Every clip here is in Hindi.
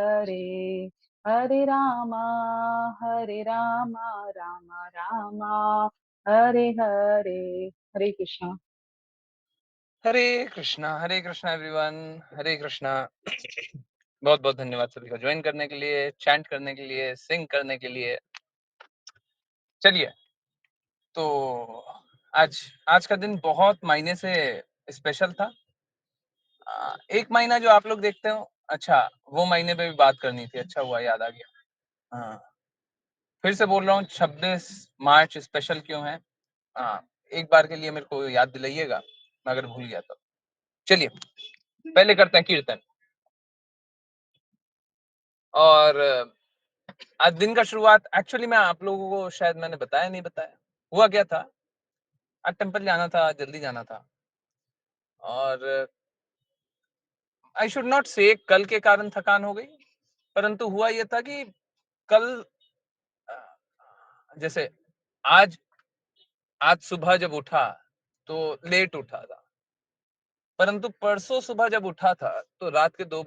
हरे हरे रामा हरे रामा रामा रामा हरे हरे। हरे कृष्णा। हरे कृष्णा एवरीवन। हरे कृष्णा। बहुत बहुत धन्यवाद सभी का ज्वाइन करने के लिए, चैंट करने के लिए, सिंग करने के लिए। चलिए, तो आज आज का दिन बहुत मायने से स्पेशल था। एक महीना जो आप लोग देखते हो, अच्छा वो महीने पे भी बात करनी थी। अच्छा हुआ याद आ गया। हाँ, फिर से बोल रहा हूँ, 26 मार्च स्पेशल क्यों है। हाँ, एक बार के लिए मेरे को याद दिलाइएगा, मैं अगर भूल गया तो। चलिए, पहले करते हैं कीर्तन। और आज दिन का शुरुआत एक्चुअली मैं आप लोगों को शायद मैंने बताया नहीं बताया। हुआ क्या था, आज टेंपल जाना था, जल्दी जाना था। और आई शुड नॉट से कल के कारण थकान हो गई, परंतु हुआ ये था कि कल अ, जैसे आज आज सुबह जब उठा तो लेट उठा था, परंतु परसों सुबह जब उठा था तो रात के 2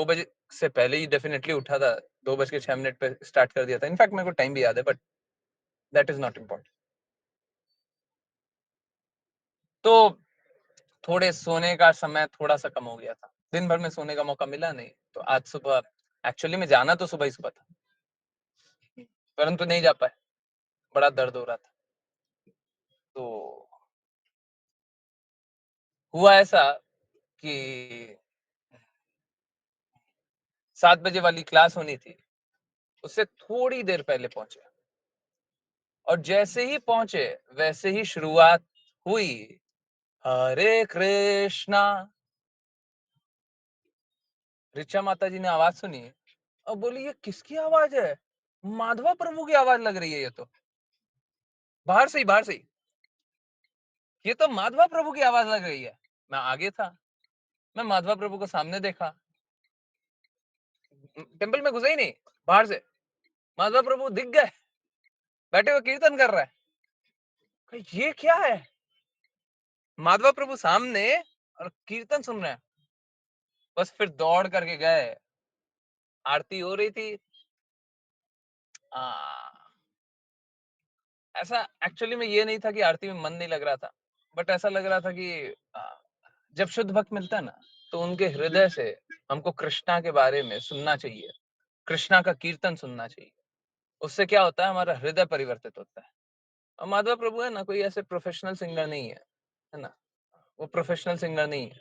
बजे से पहले ही डेफिनेटली उठा था। 2:06 पे स्टार्ट कर दिया था। इनफैक्ट मेरे को टाइम भी याद है, but that is not important. तो थोड़े सोने का समय थोड़ा सा कम हो गया था, दिन भर में सोने का मौका मिला नहीं। तो आज सुबह एक्चुअली में जाना तो सुबह ही सुबह था, परंतु नहीं जा पाए, बड़ा दर्द हो रहा था। तो हुआ ऐसा कि 7 बजे वाली क्लास होनी थी, उससे थोड़ी देर पहले पहुंचे। और जैसे ही पहुंचे वैसे ही शुरुआत हुई, हरे कृष्णा। ऋचा माता जी ने आवाज सुनी और बोली, ये किसकी आवाज है? माधवा प्रभु की आवाज लग रही है। ये तो बाहर से ही ये तो माधवा प्रभु की आवाज लग रही है। मैं आगे था, मैं माधवा प्रभु को सामने देखा, टेंपल में घुसा ही नहीं, बाहर से माधवा प्रभु दिख गए, बैठे हुए कीर्तन कर रहा है। ये क्या है? माधवा प्रभु सामने और कीर्तन सुन रहे हैं। बस फिर दौड़ करके गए, आरती हो रही थी। आ, ऐसा एक्चुअली में ये नहीं था कि आरती में मन नहीं लग रहा था, बट ऐसा लग रहा था कि जब शुद्ध भक्त मिलता है ना, तो उनके हृदय से हमको कृष्णा के बारे में सुनना चाहिए, कृष्णा का कीर्तन सुनना चाहिए। उससे क्या होता है, हमारा हृदय परिवर्तित होता है। और माधव प्रभु है ना, कोई ऐसे प्रोफेशनल सिंगर नहीं है ना। वो प्रोफेशनल सिंगर नहीं है।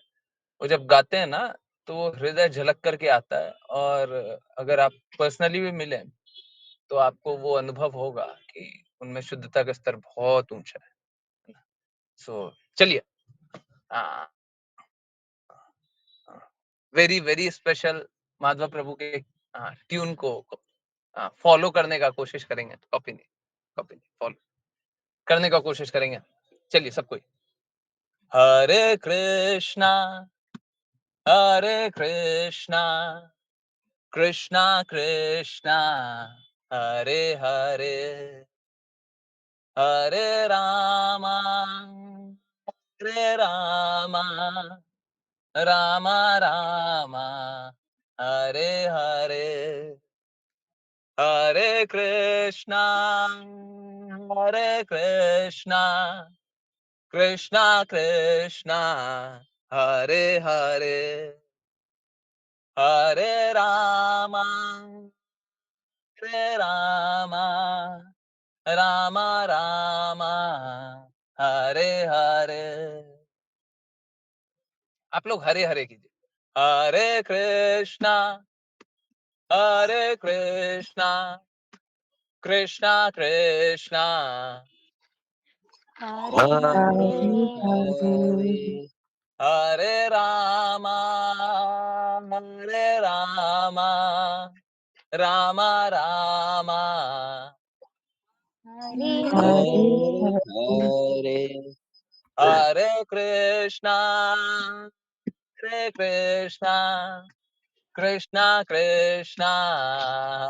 वो जब गाते हैं ना, तो वो हृदय झलक करके आता है। और अगर आप पर्सनली भी मिले तो आपको वो अनुभव होगा कि उनमें शुद्धता का स्तर बहुत ऊंचा है। सो चलिए, वेरी वेरी स्पेशल माधव प्रभु के ट्यून को फॉलो करने का कोशिश करेंगे। कॉपी नहीं, फॉलो करने का कोशिश करेंगे। चलिए सब कोई, हरे कृष्णा हरे कृष्णा कृष्णा कृष्णा हरे हरे, हरे रामा हरे रामा रामा रामा हरे हरे, हरे कृष्णा कृष्णा कृष्णा हरे हरे, हरे रामा रामा रामा रामा हरे हरे। आप लोग हरे हरे कीजिए। हरे कृष्णा कृष्णा कृष्णा हरे हरे हरे हरे हरे रामा रामा रामा हरे हरे हरे हरे हरे कृष्णा कृष्णा कृष्णा कृष्णा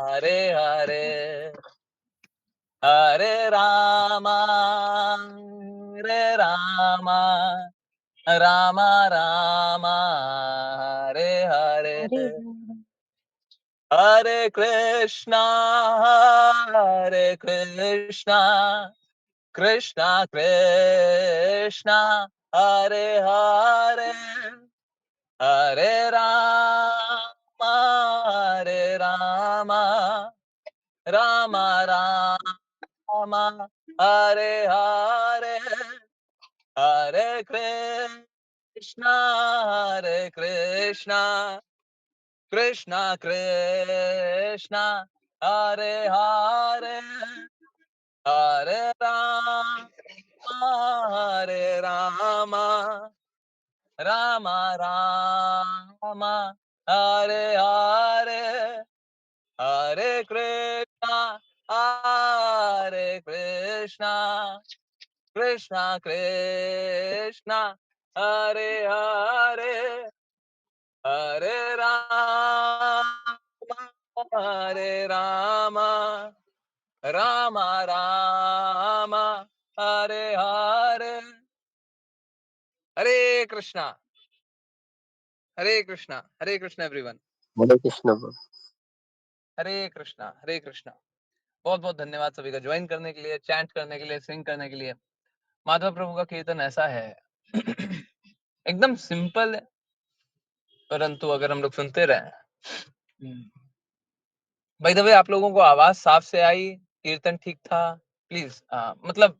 हरे हरे, हरे Rama Rama Rama Hare Hare. Hare Hare Hare Krishna, Hare Krishna, Krishna Krishna, Hare Hare, Hare Rama, Hare Rama, Rama Rama, Hare Hare, Hare Krishna, Hare Krishna, Krishna Krishna, Hare Hare, Hare Rama, Hare Rama, Rama Rama, Hare Hare, Hare Krishna, Hare Krishna, Krishna Krishna, Hare Hare, Hare Rama, Hare Rama, Rama Rama, Hare Hare, Hare Krishna, Hare Krishna, Hare Krishna everyone. हरे कृष्ण bro. हरे कृष्णा, हरे कृष्णा। बहुत बहुत धन्यवाद सभी का ज्वाइन करने के लिए, चैंट करने के लिए, सिंग करने के लिए। माधव प्रभु का कीर्तन ऐसा है एकदम सिंपल है, परंतु अगर हम लोग सुनते रहे। बाय द वे, आप लोगों को आवाज साफ से आई, कीर्तन ठीक था? प्लीज मतलब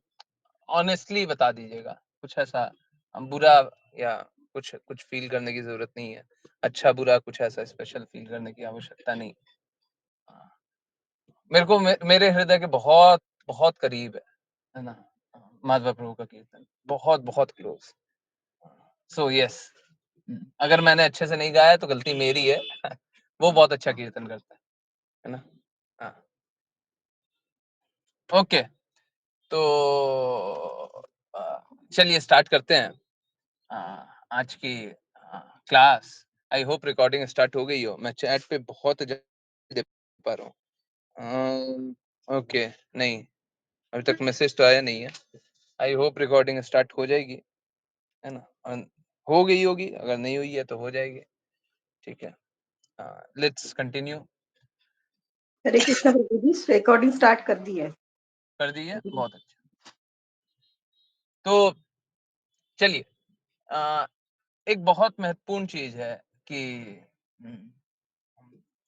ऑनेस्टली बता दीजिएगा। कुछ ऐसा बुरा या कुछ कुछ फील करने की जरूरत नहीं है। अच्छा बुरा कुछ ऐसा स्पेशल फील करने की आवश्यकता नहीं। मेरे को मेरे हृदय के बहुत बहुत करीब है ना माधव प्रभु का कीर्तन, बहुत बहुत क्लोज। सो यस, अगर मैंने अच्छे से नहीं गाया तो गलती मेरी है वो बहुत अच्छा कीर्तन करता है ना। हाँ, ओके, तो चलिए स्टार्ट करते हैं आज की class. I hope recording start हो गई हो। मैं चैट पे बहुत देख पा रहा हूँ। ओके, नहीं अभी तक मैसेज तो आया नहीं है। आई होप रिकॉर्डिंग स्टार्ट हो जाएगी, है ना। हो गई होगी, अगर नहीं हुई है तो हो जाएगी। ठीक है, लेट्स कंटिन्यू। हरे कृष्णा प्रभु जी, रिकॉर्डिंग स्टार्ट कर दी है। कर दी है, बहुत अच्छा। तो चलिए, एक बहुत महत्वपूर्ण चीज है कि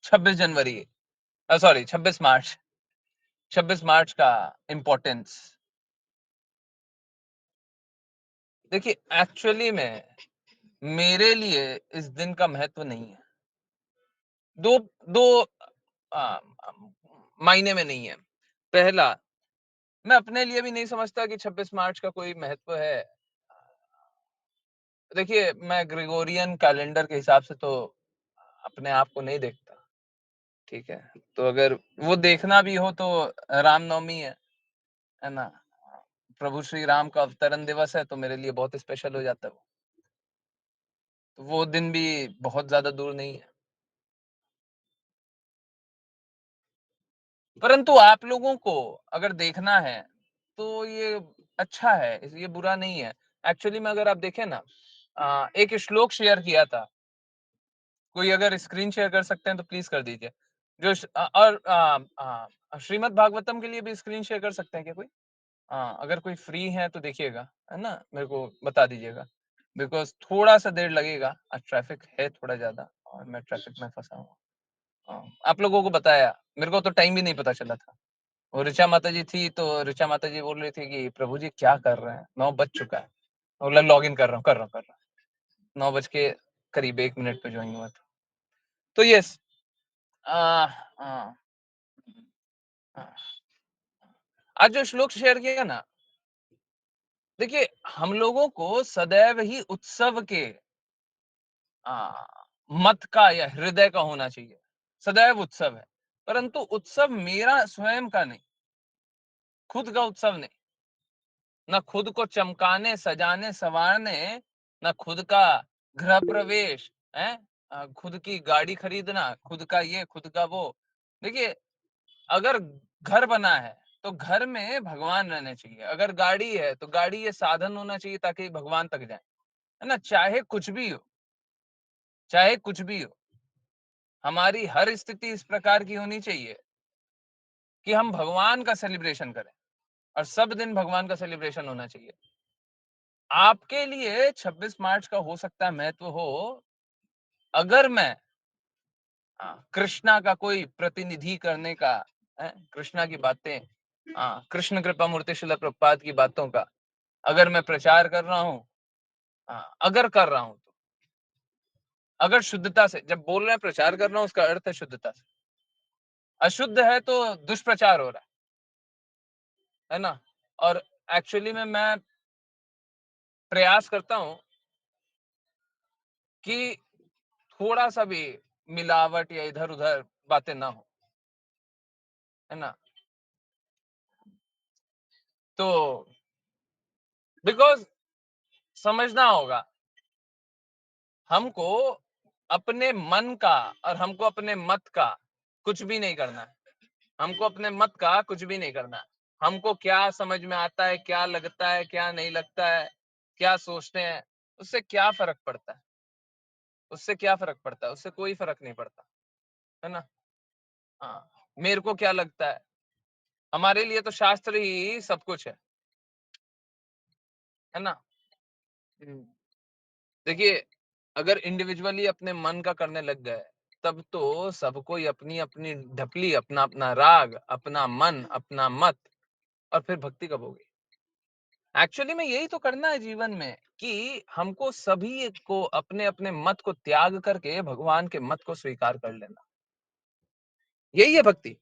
26 जनवरी, सॉरी 26 मार्च, 26 मार्च का इम्पोर्टेंस। देखिए, एक्चुअली में मेरे लिए इस दिन का महत्व नहीं है। दो दो मायने में नहीं है। पहला, मैं अपने लिए भी नहीं समझता कि 26 मार्च का कोई महत्व है। देखिए, मैं ग्रेगोरियन कैलेंडर के हिसाब से तो अपने आप को नहीं देखता, ठीक है। तो अगर वो देखना भी हो तो रामनवमी है ना, प्रभु श्री राम का अवतरण दिवस है, तो मेरे लिए बहुत स्पेशल हो जाता है वो। तो वो दिन भी बहुत ज्यादा दूर नहीं है। परंतु आप लोगों को अगर देखना है तो ये अच्छा है, ये बुरा नहीं है। एक्चुअली में अगर आप देखें ना, एक श्लोक शेयर किया था। कोई अगर स्क्रीन शेयर कर सकते हैं तो प्लीज कर दीजिए। और श्रीमद् भागवतम के लिए भी स्क्रीन शेयर कर सकते हैं क्या कोई? अगर कोई फ्री है तो देखिएगा, है ना, मेरे को बता दीजिएगा। बिकॉज थोड़ा सा देर लगेगा, ट्रैफिक है थोड़ा ज्यादा और मैं ट्रैफिक में फंसा हूँ। आप लोगों को बताया, मेरे को तो टाइम भी नहीं पता चला था। वो ऋचा माता जी थी, तो ऋचा माता जी बोल रही थी कि प्रभु जी क्या कर रहे हैं, 9 बज चुका है। बोला लॉग इन कर रहा हूँ 9 बज के करीब 1 मिनट पे ज्वाइन हुआ था। तो यस, आज जो श्लोक शेयर किया ना, देखिए हम लोगों को सदैव ही उत्सव के मत का या हृदय का होना चाहिए। सदैव उत्सव है, परंतु उत्सव मेरा स्वयं का नहीं, खुद का उत्सव नहीं। न खुद को चमकाने सजाने संवारने, न खुद का गृह प्रवेश है, खुद की गाड़ी खरीदना, खुद का ये खुद का वो। देखिए, अगर घर बना है तो घर में भगवान रहने चाहिए। अगर गाड़ी है तो गाड़ी ये साधन होना चाहिए ताकि भगवान तक जाए, है ना। चाहे कुछ भी हो, चाहे कुछ भी हो। हमारी हर स्थिति इस प्रकार की होनी चाहिए कि हम भगवान का सेलिब्रेशन करें और सब दिन भगवान का सेलिब्रेशन होना चाहिए। आपके लिए 26 मार्च का हो सकता है महत्व हो, अगर मैं कृष्णा का कोई प्रतिनिधि करने का, कृष्णा की बातें, कृष्ण कृपा मूर्ति श्रील प्रभुपाद की बातों का अगर मैं प्रचार कर रहा हूं, अगर कर रहा हूं तो अगर शुद्धता से, जब बोल रहे हैं प्रचार कर रहा हूं उसका अर्थ है शुद्धता से, अशुद्ध है तो दुष्प्रचार हो रहा है ना। और एक्चुअली में मैं प्रयास करता हूं कि थोड़ा सा भी मिलावट या इधर उधर बातें ना हो, है ना। तो बिकॉज समझना होगा, हमको अपने मन का और हमको अपने मत का कुछ भी नहीं करना है। हमको अपने मत का कुछ भी नहीं करना है। हमको क्या समझ में आता है, क्या लगता है, क्या नहीं लगता है, क्या सोचते हैं, उससे क्या फर्क पड़ता है? उससे क्या फर्क पड़ता है? उससे कोई फर्क नहीं पड़ता, है ना। हाँ, मेरे को क्या लगता है, हमारे लिए तो शास्त्र ही सब कुछ है ना। देखिए, अगर इंडिविजुअली अपने मन का करने लग गए, तब तो सबको ही अपनी अपनी ढपली, अपना अपना राग, अपना मन, अपना मत, और फिर भक्ति कब होगी? एक्चुअली में यही तो करना है जीवन में, कि हमको सभी को अपने अपने मत को त्याग करके भगवान के मत को स्वीकार कर लेना। यही है भक्ति,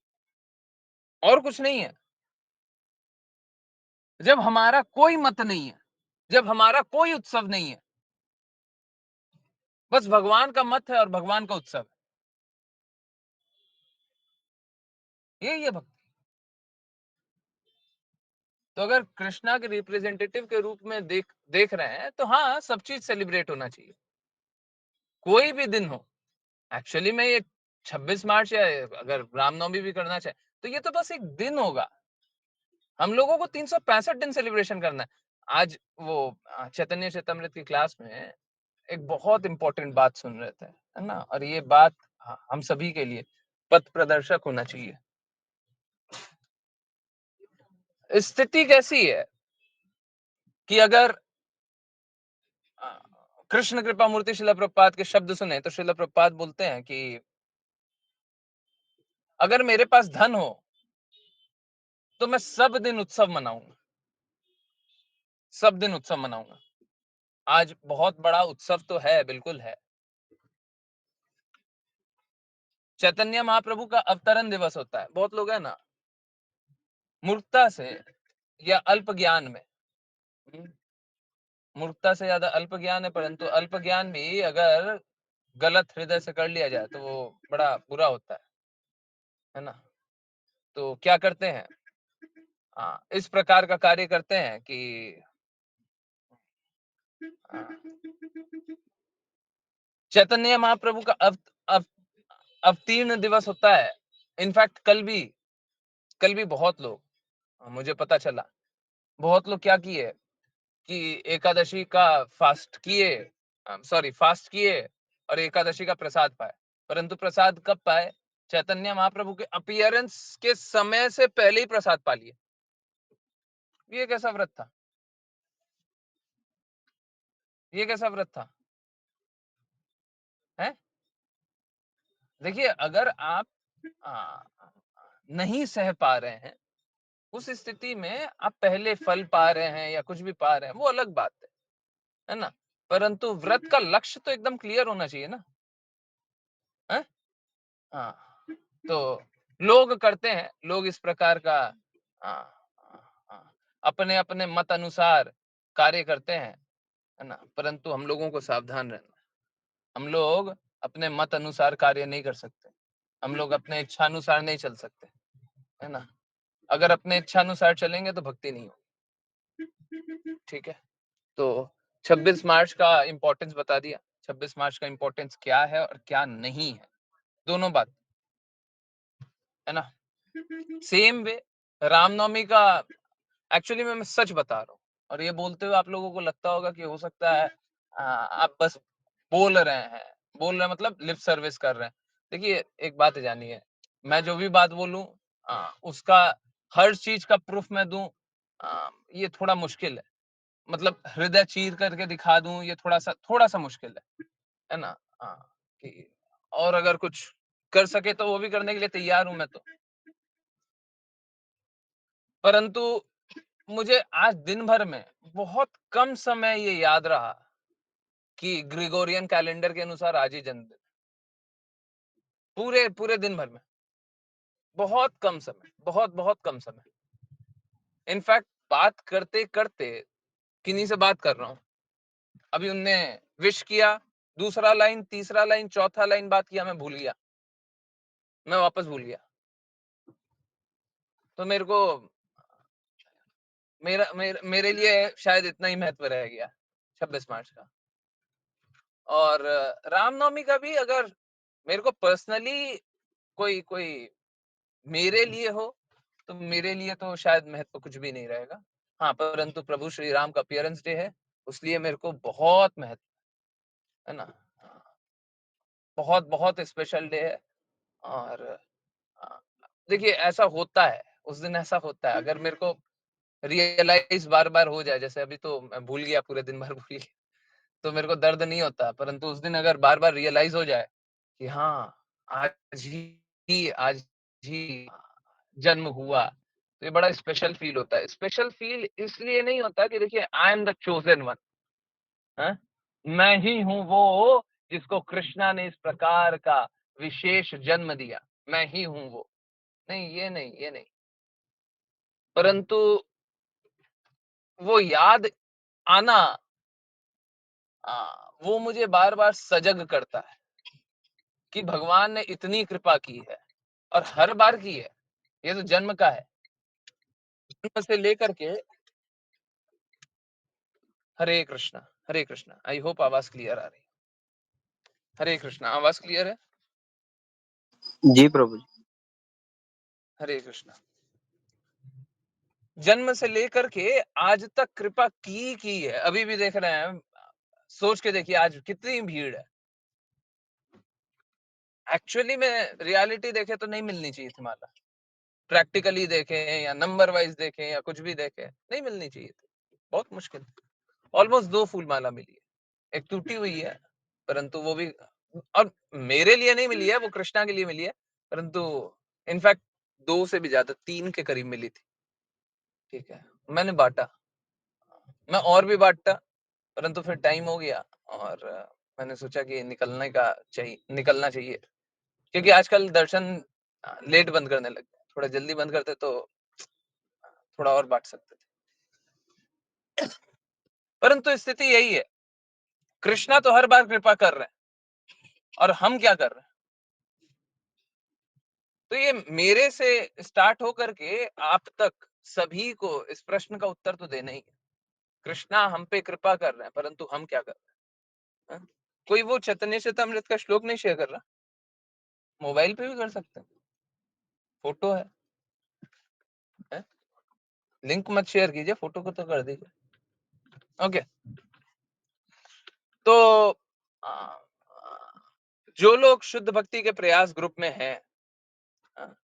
और कुछ नहीं है। जब हमारा कोई मत नहीं है, जब हमारा कोई उत्सव नहीं है, बस भगवान का मत है और भगवान का उत्सव है, यही है भक्ति। तो अगर कृष्णा के रिप्रेजेंटेटिव के रूप में देख रहे हैं, तो हाँ, सब चीज सेलिब्रेट होना चाहिए, कोई भी दिन हो। एक्चुअली में ये 26 मार्च या अगर रामनवमी भी करना चाहे तो ये तो बस एक दिन होगा। हम लोगों को 365 दिन सेलिब्रेशन करना है। आज वो चैतन्य चेतामृत की क्लास में एक बहुत इंपॉर्टेंट बात सुन रहे थे, है ना। और ये बात हम सभी के लिए पथ प्रदर्शक होना चाहिए। स्थिति कैसी है कि अगर कृष्ण कृपा मूर्ति श्रील प्रभुपाद के शब्द सुने, तो श्रील प्रभुपाद बोलते हैं कि अगर मेरे पास धन हो तो मैं सब दिन उत्सव मनाऊंगा, सब दिन उत्सव मनाऊंगा। आज बहुत बड़ा उत्सव तो है, बिल्कुल है। चैतन्य महाप्रभु का अवतरण दिवस होता है। बहुत लोग है ना, मूर्खता से या अल्प ज्ञान में, मूर्खता से ज्यादा अल्प ज्ञान है, परंतु अल्प ज्ञान भी अगर गलत हृदय से कर लिया जाए तो वो बड़ा बुरा होता है ना। तो क्या करते हैं, इस प्रकार का कार्य करते हैं कि चैतन्य महाप्रभु का अवतीर्ण दिवस होता है। इनफैक्ट कल भी बहुत लोग, मुझे पता चला, बहुत लोग क्या किए कि एकादशी का फास्ट किए और एकादशी का प्रसाद पाए। परंतु प्रसाद कब पाए? चैतन्य महाप्रभु के अपीयरेंस के समय से पहले ही प्रसाद पा लिए। ये कैसा व्रत था? ये कैसा व्रत था? है? देखिए, अगर आप नहीं सह पा रहे हैं, उस स्थिति में आप पहले फल पा रहे हैं या कुछ भी पा रहे हैं, वो अलग बात है ना। परंतु व्रत का लक्ष्य तो एकदम क्लियर होना चाहिए ना। है? हाँ, तो लोग करते हैं, लोग इस प्रकार का अपने अपने मत अनुसार कार्य करते हैं, है ना। परंतु हम लोगों को सावधान रहना, हम लोग अपने मत अनुसार कार्य नहीं कर सकते, हम लोग अपने इच्छानुसार नहीं चल सकते, है ना। अगर अपने इच्छानुसार चलेंगे तो भक्ति नहीं होगी। ठीक है, तो 26 मार्च का इंपॉर्टेंस बता दिया। 26 मार्च का इंपॉर्टेंस क्या है और क्या नहीं है, दोनों बात, है ना। सेम वे रामनवमी का, एक्चुअली मैं सच बता रहा हूँ, और ये बोलते हुए आप लोगों को लगता होगा कि हो सकता है आप बस बोल रहे हैं, बोल रहे हैं मतलब लिप सर्विस कर रहे हैं। देखिए एक बात जानिए, मैं जो भी बात बोलूं उसका हर चीज का प्रूफ मैं दूं, ये थोड़ा मुश्किल है। मतलब हृदय चीर करके दिखा दूं, ये थोड़ा सा मुश्किल है ना। हाँ, कि और अगर कुछ कर सके तो वो भी करने के लिए तैयार हूं मैं तो। परंतु मुझे आज दिन भर में बहुत कम समय ये याद रहा कि ग्रिगोरियन कैलेंडर के अनुसार आज ही जन्मदिन, पूरे पूरे दिन भर में बहुत कम समय, बहुत बहुत कम समय। इनफैक्ट बात करते करते किन्हीं से बात कर रहा हूँ, अभी उनने विश किया, दूसरा लाइन, तीसरा लाइन, चौथा लाइन बात किया, मैं भूल गया, मैं वापस भूल गया। तो मेरे को मेरे लिए शायद इतना ही महत्व रह गया 26 मार्च का। और रामनवमी का भी अगर मेरे को पर्सनली कोई कोई मेरे लिए हो, तो मेरे लिए तो शायद महत्व कुछ भी नहीं रहेगा। हाँ, परंतु प्रभु श्री राम का अपीयरेंस डे है, उसलिए मेरे को बहुत महत्व है ना। बहुत बहुत स्पेशल डे है। और देखिए ऐसा होता है, उस दिन ऐसा होता है, अगर मेरे को रियलाइज बार बार हो जाए, जैसे अभी तो मैं भूल गया, पूरे दिन भर भूल गया, तो मेरे को दर्द नहीं होता, परंतु उस दिन अगर बार बार रियलाइज हो जाए कि हाँ आज ही जन्म हुआ, तो ये बड़ा स्पेशल फील होता है। स्पेशल फील इसलिए नहीं होता कि देखिए I am the chosen one, मैं ही हूं वो जिसको कृष्णा ने इस प्रकार का विशेष जन्म दिया, मैं ही हूं वो, नहीं, ये नहीं। परंतु वो याद आना, वो मुझे बार बार सजग करता है कि भगवान ने इतनी कृपा की है, और हर बार की है। ये तो जन्म का है, जन्म से लेकर के। हरे कृष्णा, हरे कृष्णा। आई होप आवाज क्लियर आ रही है। हरे कृष्णा, आवाज क्लियर है? जी प्रभु जी। हरे कृष्णा। जन्म से लेकर के आज तक कृपा की है। अभी भी देख रहे हैं, सोच के देखिए आज कितनी भीड़ है। एक्चुअली में रियलिटी देखे तो नहीं मिलनी चाहिए थी माला, प्रैक्टिकली देखें या नंबर वाइज देखें या कुछ भी देखें, नहीं मिलनी चाहिए थी, बहुत मुश्किल। ऑलमोस्ट 2 फूल माला मिली है, एक टूटी हुई है, परंतु वो भी, और मेरे लिए नहीं मिली है, वो कृष्णा के लिए मिली है, परंतु इनफैक्ट 2 से भी ज्यादा, 3 के करीब मिली थी। ठीक है, मैंने बांटा, मैं और भी बांटता, परंतु फिर टाइम हो गया, और मैंने सोचा कि निकलना चाहिए, क्योंकि आजकल दर्शन लेट बंद करने लग गए, थोड़ा जल्दी बंद करते तो थोड़ा और बांट सकते थे। परंतु स्थिति यही है, कृष्णा तो हर बार कृपा कर रहे हैं, और हम क्या कर रहे हैं? तो ये मेरे से स्टार्ट होकर के आप तक सभी को इस प्रश्न का उत्तर तो देना ही है। कृष्णा हम पे कृपा कर रहे हैं, परंतु हम क्या कर रहे हैं? कोई वो चैतन्य चेतामृत का श्लोक नहीं शेयर कर रहा? मोबाइल पे भी कर सकते हैं, फोटो है? लिंक मत शेयर कीजिए, फोटो को तो कर दीजिए। ओके, तो जो लोग शुद्ध भक्ति के प्रयास ग्रुप में हैं,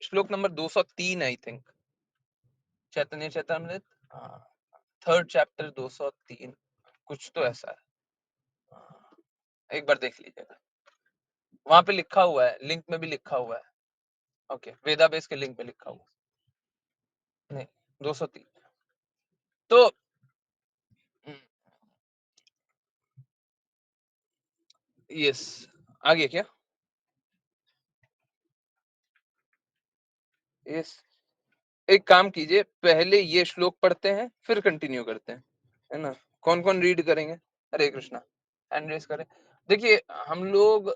श्लोक number 203 I think, Chaitanya Charitamrita, 3rd chapter 203, कुछ तो ऐसा है, एक बार देख लीजिएगा, वहां पे लिखा हुआ है, लिंक में भी लिखा हुआ है। ओके, वेदाबेस के लिंक पे लिखा हुआ नहीं, 203। तो यस, आगे क्या? यस, एक काम कीजिए, पहले ये श्लोक पढ़ते हैं, फिर कंटिन्यू करते हैं, है ना? कौन कौन रीड करेंगे? हरे कृष्णा, हैंड रेस करें। देखिए हम लोग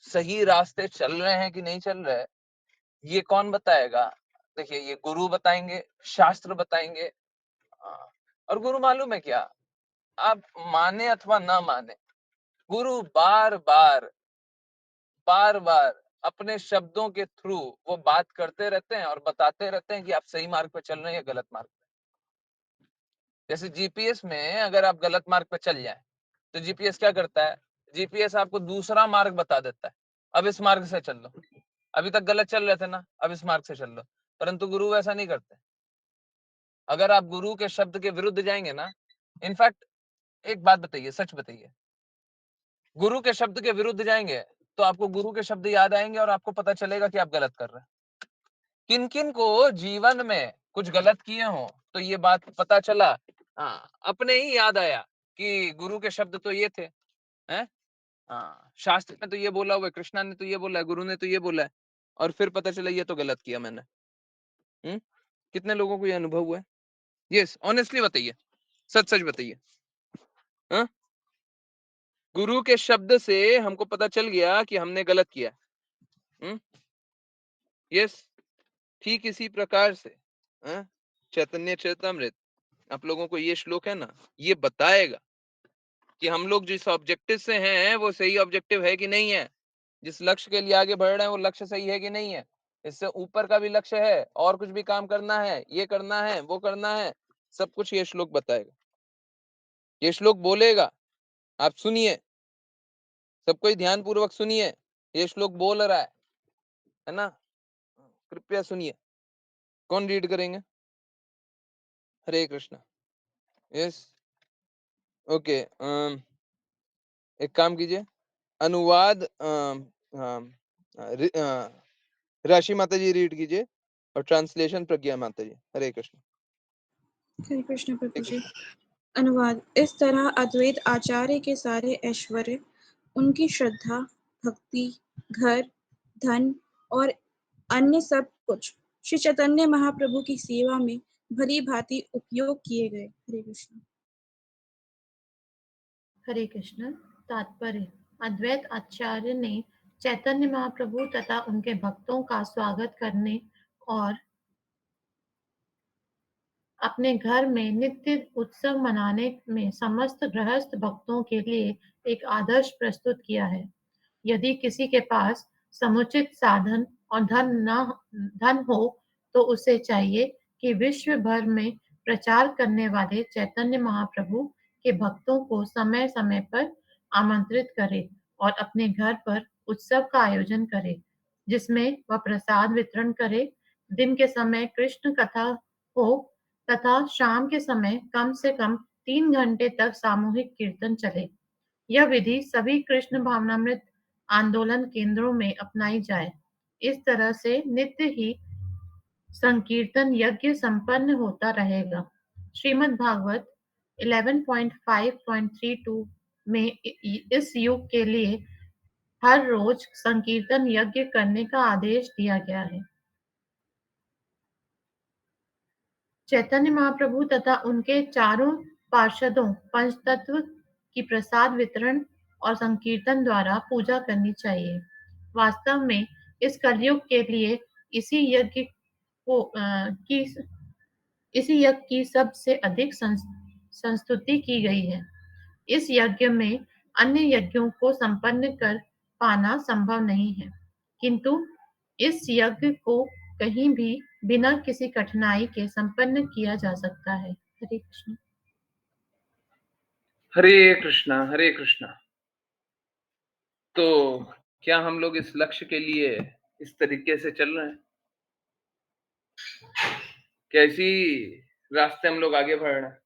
सही रास्ते चल रहे हैं कि नहीं चल रहे, ये कौन बताएगा? देखिए ये गुरु बताएंगे, शास्त्र बताएंगे। और गुरु मालूम है क्या, आप माने अथवा ना माने, गुरु बार बार अपने शब्दों के थ्रू वो बात करते रहते हैं और बताते रहते हैं कि आप सही मार्ग पे चल रहे हैं या गलत मार्ग पे। जैसे जीपीएस में अगर आप गलत मार्ग पे चल जाए, तो जीपीएस क्या करता है? जीपीएस आपको दूसरा मार्ग बता देता है, अब इस मार्ग से चल लो, अभी तक गलत चल रहे थे ना, अब इस मार्ग से चल लो। परंतु गुरु ऐसा नहीं करते। अगर आप गुरु के शब्द के विरुद्ध जाएंगे ना, इनफैक्ट एक बात बताइए, सच बताइए, गुरु के शब्द के विरुद्ध जाएंगे तो आपको गुरु के शब्द याद आएंगे और आपको पता चलेगा कि आप गलत कर रहे हैं। किन किन को जीवन में कुछ गलत किए हो तो ये बात पता चला, अपने ही याद आया कि गुरु के शब्द तो ये थे, हैं? शास्त्र में तो ये बोला हुआ है, कृष्णा ने तो ये बोला है, गुरु ने तो ये बोला है, और फिर पता चला ये तो गलत किया मैंने। कितने लोगों को ये अनुभव हुआ है? यस, ऑनेस्टली बताइए, सच सच बताइए। गुरु के शब्द से हमको पता चल गया कि हमने गलत किया। यस, ठीक इसी प्रकार से चैतन्य चरितमृत, आप लोगों को ये श्लोक है ना, ये बताएगा कि हम लोग जिस ऑब्जेक्टिव से हैं वो सही ऑब्जेक्टिव है कि नहीं है, जिस लक्ष्य के लिए आगे बढ़ रहे हैं वो लक्ष्य सही है कि नहीं है, इससे ऊपर का भी लक्ष्य है और कुछ भी काम करना है, ये करना है, वो करना है, सब कुछ ये श्लोक बताएगा, ये श्लोक बोलेगा। आप सुनिए, सब कोई ध्यान पूर्वक सुनिए, ये श्लोक बोल रहा है ना, कृपया सुनिए। कौन रीड करेंगे? हरे कृष्णा। यस, ओके, एक काम कीजिए, अनुवाद राशि माता जी रीड कीजिए और ट्रांसलेशन प्रज्ञा माता जी। हरे कृष्ण। हरे कृष्ण प्रभु जी। अनुवाद। इस तरह अद्वैत आचार्य के सारे ऐश्वर्य, उनकी श्रद्धा, भक्ति, घर, धन और अन्य सब कुछ श्री चैतन्य महाप्रभु की सेवा में भली भांति उपयोग किए गए। हरे कृष्ण। हरे कृष्ण। तात्पर्य। अद्वैत आचार्य ने चैतन्य महाप्रभु तथा उनके भक्तों का स्वागत करने और अपने घर में नित्य उत्सव मनाने में समस्त गृहस्थ भक्तों के लिए एक आदर्श प्रस्तुत किया है। यदि किसी के पास समुचित साधन और धन हो तो उसे चाहिए कि विश्व भर में प्रचार करने वाले चैतन्य महाप्रभु के भक्तों को समय समय पर आमंत्रित करे और अपने घर पर उत्सव का आयोजन करे, जिसमें वह प्रसाद वितरण करे, दिन के समय कृष्ण कथा हो तथा शाम के समय कम से कम 3 घंटे तक सामूहिक कीर्तन चले। यह विधि सभी कृष्ण भावनामृत आंदोलन केंद्रों में अपनाई जाए। इस तरह से नित्य ही संकीर्तन यज्ञ संपन्न होता रहेगा। श्रीमद् भागवत 11.5.32 में इस युग के लिए हर रोज संकीर्तन यज्ञ करने का आदेश दिया गया है। चैतन्य महाप्रभु तथा उनके चारों पार्षदों पंचतत्व की प्रसाद वितरण और संकीर्तन द्वारा पूजा करनी चाहिए। वास्तव में इस कलयुग के लिए इसी यज्ञ की सबसे अधिक संस्तुति की गई है। इस यज्ञ में अन्य यज्ञों को संपन्न कर पाना संभव नहीं है, किंतु इस यज्ञ को कहीं भी बिना किसी कठिनाई के संपन्न किया जा सकता है। हरे कृष्ण। हरे कृष्णा, हरे कृष्णा। तो क्या हम लोग इस लक्ष्य के लिए इस तरीके से चल रहे हैं? कैसी रास्ते हम लोग आगे बढ़ रहे हैं?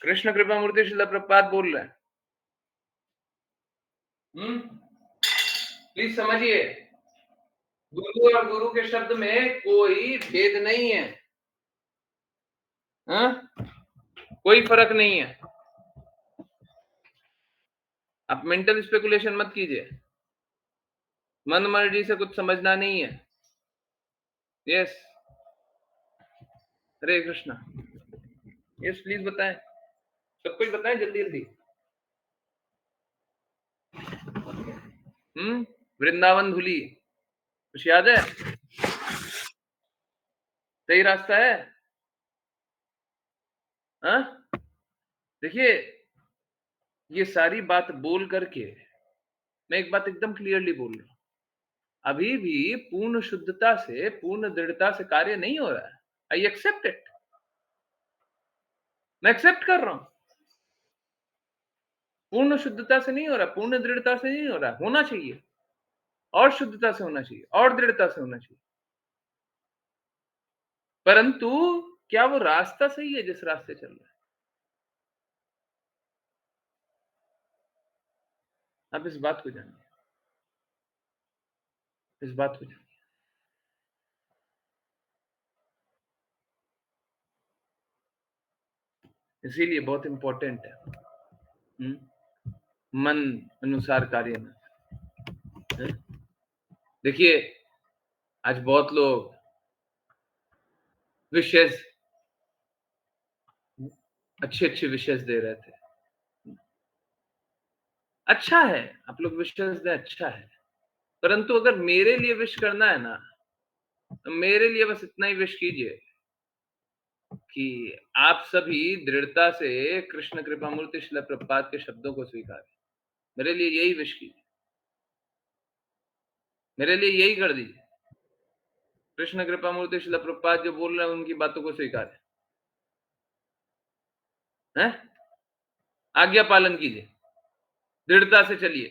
कृष्ण कृपा मूर्ति श्रील प्रभुपाद बोल रहे हैं। प्लीज समझिए, गुरु और गुरु के शब्द में कोई भेद नहीं है, कोई फर्क नहीं है। आप मेंटल स्पेकुलेशन मत कीजिए, मन मर्जी से कुछ समझना नहीं है। Yes, Hare Krishna. Yes, please बताएं, सब कुछ बताएं जल्दी जल्दी। वृंदावन धुली कुछ याद है? सही रास्ता है? देखिए, ये सारी बात बोल करके मैं एक बात एकदम क्लियरली बोल रहा हूं, अभी भी पूर्ण शुद्धता से, पूर्ण दृढ़ता से कार्य नहीं हो रहा है। आई एक्सेप्ट इट, मैं एक्सेप्ट कर रहा हूं। पूर्ण शुद्धता से नहीं हो रहा, पूर्ण दृढ़ता से नहीं हो रहा, होना चाहिए और शुद्धता से होना चाहिए और दृढ़ता से होना चाहिए, परंतु क्या वो रास्ता सही है जिस रास्ते चल रहा है? आप इस बात को जानिए, इस बात को जानिए। इसीलिए बहुत इंपॉर्टेंट है मन अनुसार कार्य न। देखिए, आज बहुत लोग विशेष अच्छे विशेष दे रहे थे। अच्छा है, आप लोग विशेष दें, अच्छा है, परंतु अगर मेरे लिए विश करना है ना, तो मेरे लिए बस इतना ही विश कीजिए कि आप सभी दृढ़ता से कृष्ण कृपामूर्ति श्रील प्रभुपाद के शब्दों को स्वीकारें। मेरे लिए यही विश कीजिए, मेरे लिए यही कर दीजिए। कृष्ण कृपामूर्ति श्रील प्रभुपाद जो बोल रहे हैं उनकी बातों को स्वीकारें, हैं? आज्ञा पालन कीजिए, दृढ़ता से चलिए,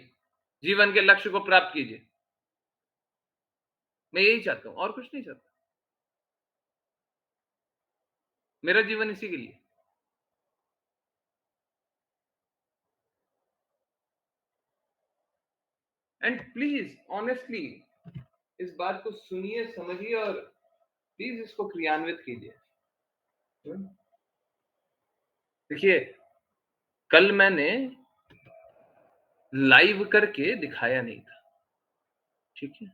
जीवन के लक्ष्य को प्राप्त कीजिए। मैं यही चाहता हूं, और कुछ नहीं चाहता। मेरा जीवन इसी के लिए। एंड प्लीज ऑनेस्टली इस बात को सुनिए, समझिए और प्लीज इसको क्रियान्वित कीजिए। देखिए, कल मैंने लाइव करके दिखाया नहीं था, ठीक है?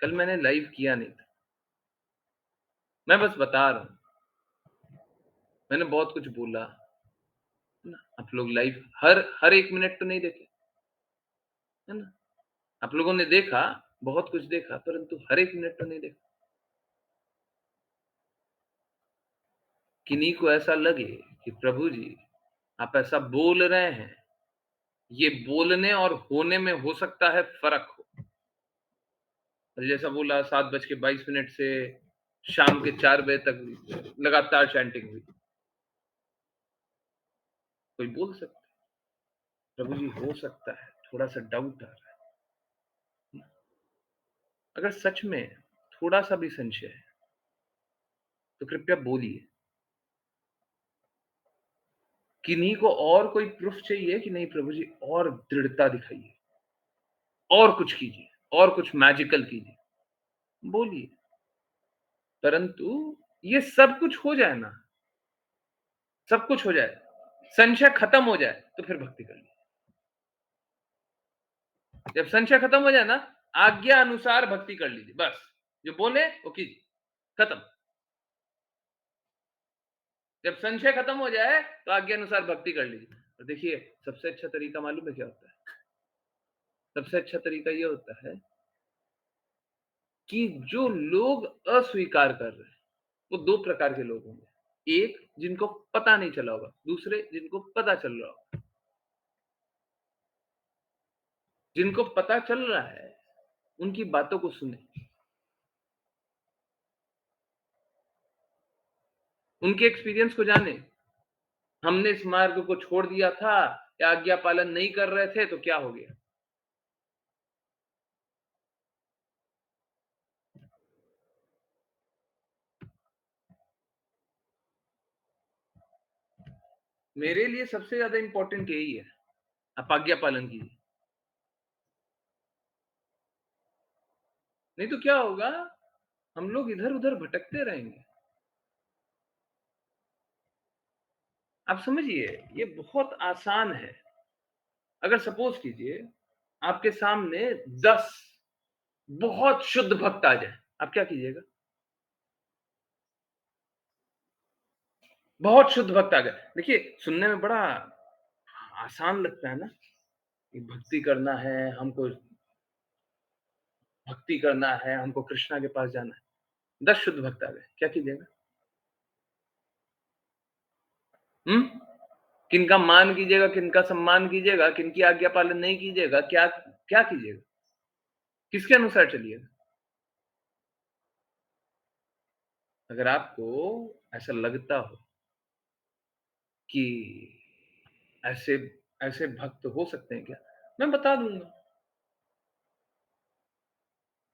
कल मैंने लाइव किया नहीं था, मैं बस बता रहा हूं। मैंने बहुत कुछ बोला ना, आप लोग लाइव हर एक मिनट तो नहीं देखे, है ना? आप लोगों ने देखा, बहुत कुछ देखा, परंतु हर एक मिनट तो नहीं देखा। किन्हीं को ऐसा लगे कि प्रभु जी आप ऐसा बोल रहे हैं, ये बोलने और होने में हो सकता है फर्क हो। जैसा बोला 7:22 से शाम के 4 बजे तक लगातार चैंटिंग हुई। कोई बोल सकता है प्रभु जी हो सकता है, थोड़ा सा डाउट आ रहा है। अगर सच में थोड़ा सा भी संशय है तो कृपया बोलिए। किन्हीं को और कोई प्रूफ चाहिए कि नहीं प्रभु जी और दृढ़ता दिखाइए, और कुछ कीजिए, और कुछ मैजिकल कीजिए, बोलिए। परंतु ये सब कुछ हो जाए ना, सब कुछ हो जाए, संशय खत्म हो जाए, तो फिर भक्ति कर लीजिए। जब संशय खत्म हो जाए ना, आज्ञा अनुसार भक्ति कर लीजिए, बस जो बोले वो कीजिए, खत्म। जब संशय खत्म हो जाए तो आज्ञा अनुसार भक्ति कर लीजिए। और देखिए, सबसे अच्छा तरीका मालूम है क्या होता है? सबसे अच्छा तरीका ये होता है कि जो लोग अस्वीकार कर रहे हैं वो दो प्रकार के लोग होंगे। एक जिनको पता नहीं चला होगा, दूसरे जिनको पता चल रहा होगा। जिनको पता चल रहा है उनकी बातों को सुने, उनके एक्सपीरियंस को जाने। हमने इस मार्ग को छोड़ दिया था या आज्ञा पालन नहीं कर रहे थे तो क्या हो गया। मेरे लिए सबसे ज्यादा इंपॉर्टेंट यही है, आप आज्ञा पालन कीजिए। नहीं तो क्या होगा, हम लोग इधर उधर भटकते रहेंगे। आप समझिए, ये बहुत आसान है। अगर सपोज कीजिए आपके सामने 10 बहुत शुद्ध भक्त आ जाए, आप क्या कीजिएगा? बहुत शुद्ध भक्त आ गए। देखिए, सुनने में बड़ा आसान लगता है ना कि भक्ति करना है हमको, भक्ति करना है हमको, कृष्णा के पास जाना है। 10 शुद्ध भक्त आ गए, क्या कीजिएगा? किनका मान कीजिएगा, किनका सम्मान कीजिएगा, किनकी आज्ञा पालन नहीं कीजिएगा, क्या क्या कीजिएगा? किसके अनुसार चलिएगा? अगर आपको ऐसा लगता हो कि ऐसे ऐसे भक्त हो सकते हैं क्या? मैं बता दूंगा।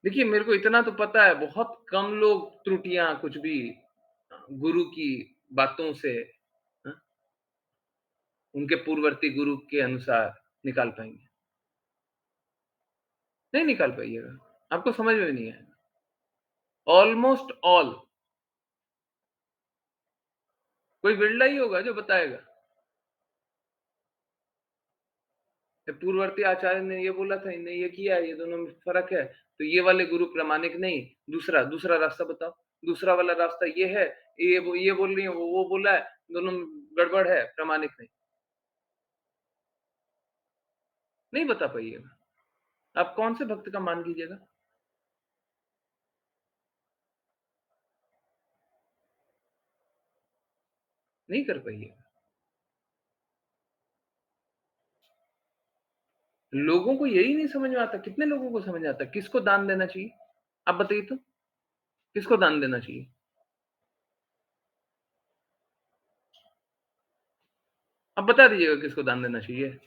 देखिए, मेरे को इतना तो पता है, बहुत कम लोग त्रुटियां कुछ भी गुरु की बातों से, हाँ, उनके पूर्ववर्ती गुरु के अनुसार निकाल पाएंगे। नहीं निकाल पाइएगा, आपको समझ में नहीं आएगा। ऑलमोस्ट ऑल, कोई बिरला ही होगा जो बताएगा पूर्ववर्ती आचार्य ने ये बोला था, इन्हें ये किया, ये दोनों में फर्क है, तो ये वाले गुरु प्रामाणिक नहीं, दूसरा रास्ता बताओ, दूसरा वाला रास्ता ये है, ये बोल रही है, वो बोला है, दोनों में गड़बड़ है, प्रामाणिक नहीं, नहीं बता पाइएगा। आप कौन से भक्त का मान कीजिएगा? नहीं कर पाइएगा। लोगों को यही नहीं समझ में आता। कितने लोगों को समझ आता किसको दान देना चाहिए? आप बताइए तो, किसको दान देना चाहिए? अब बता दीजिएगा किसको दान देना चाहिए।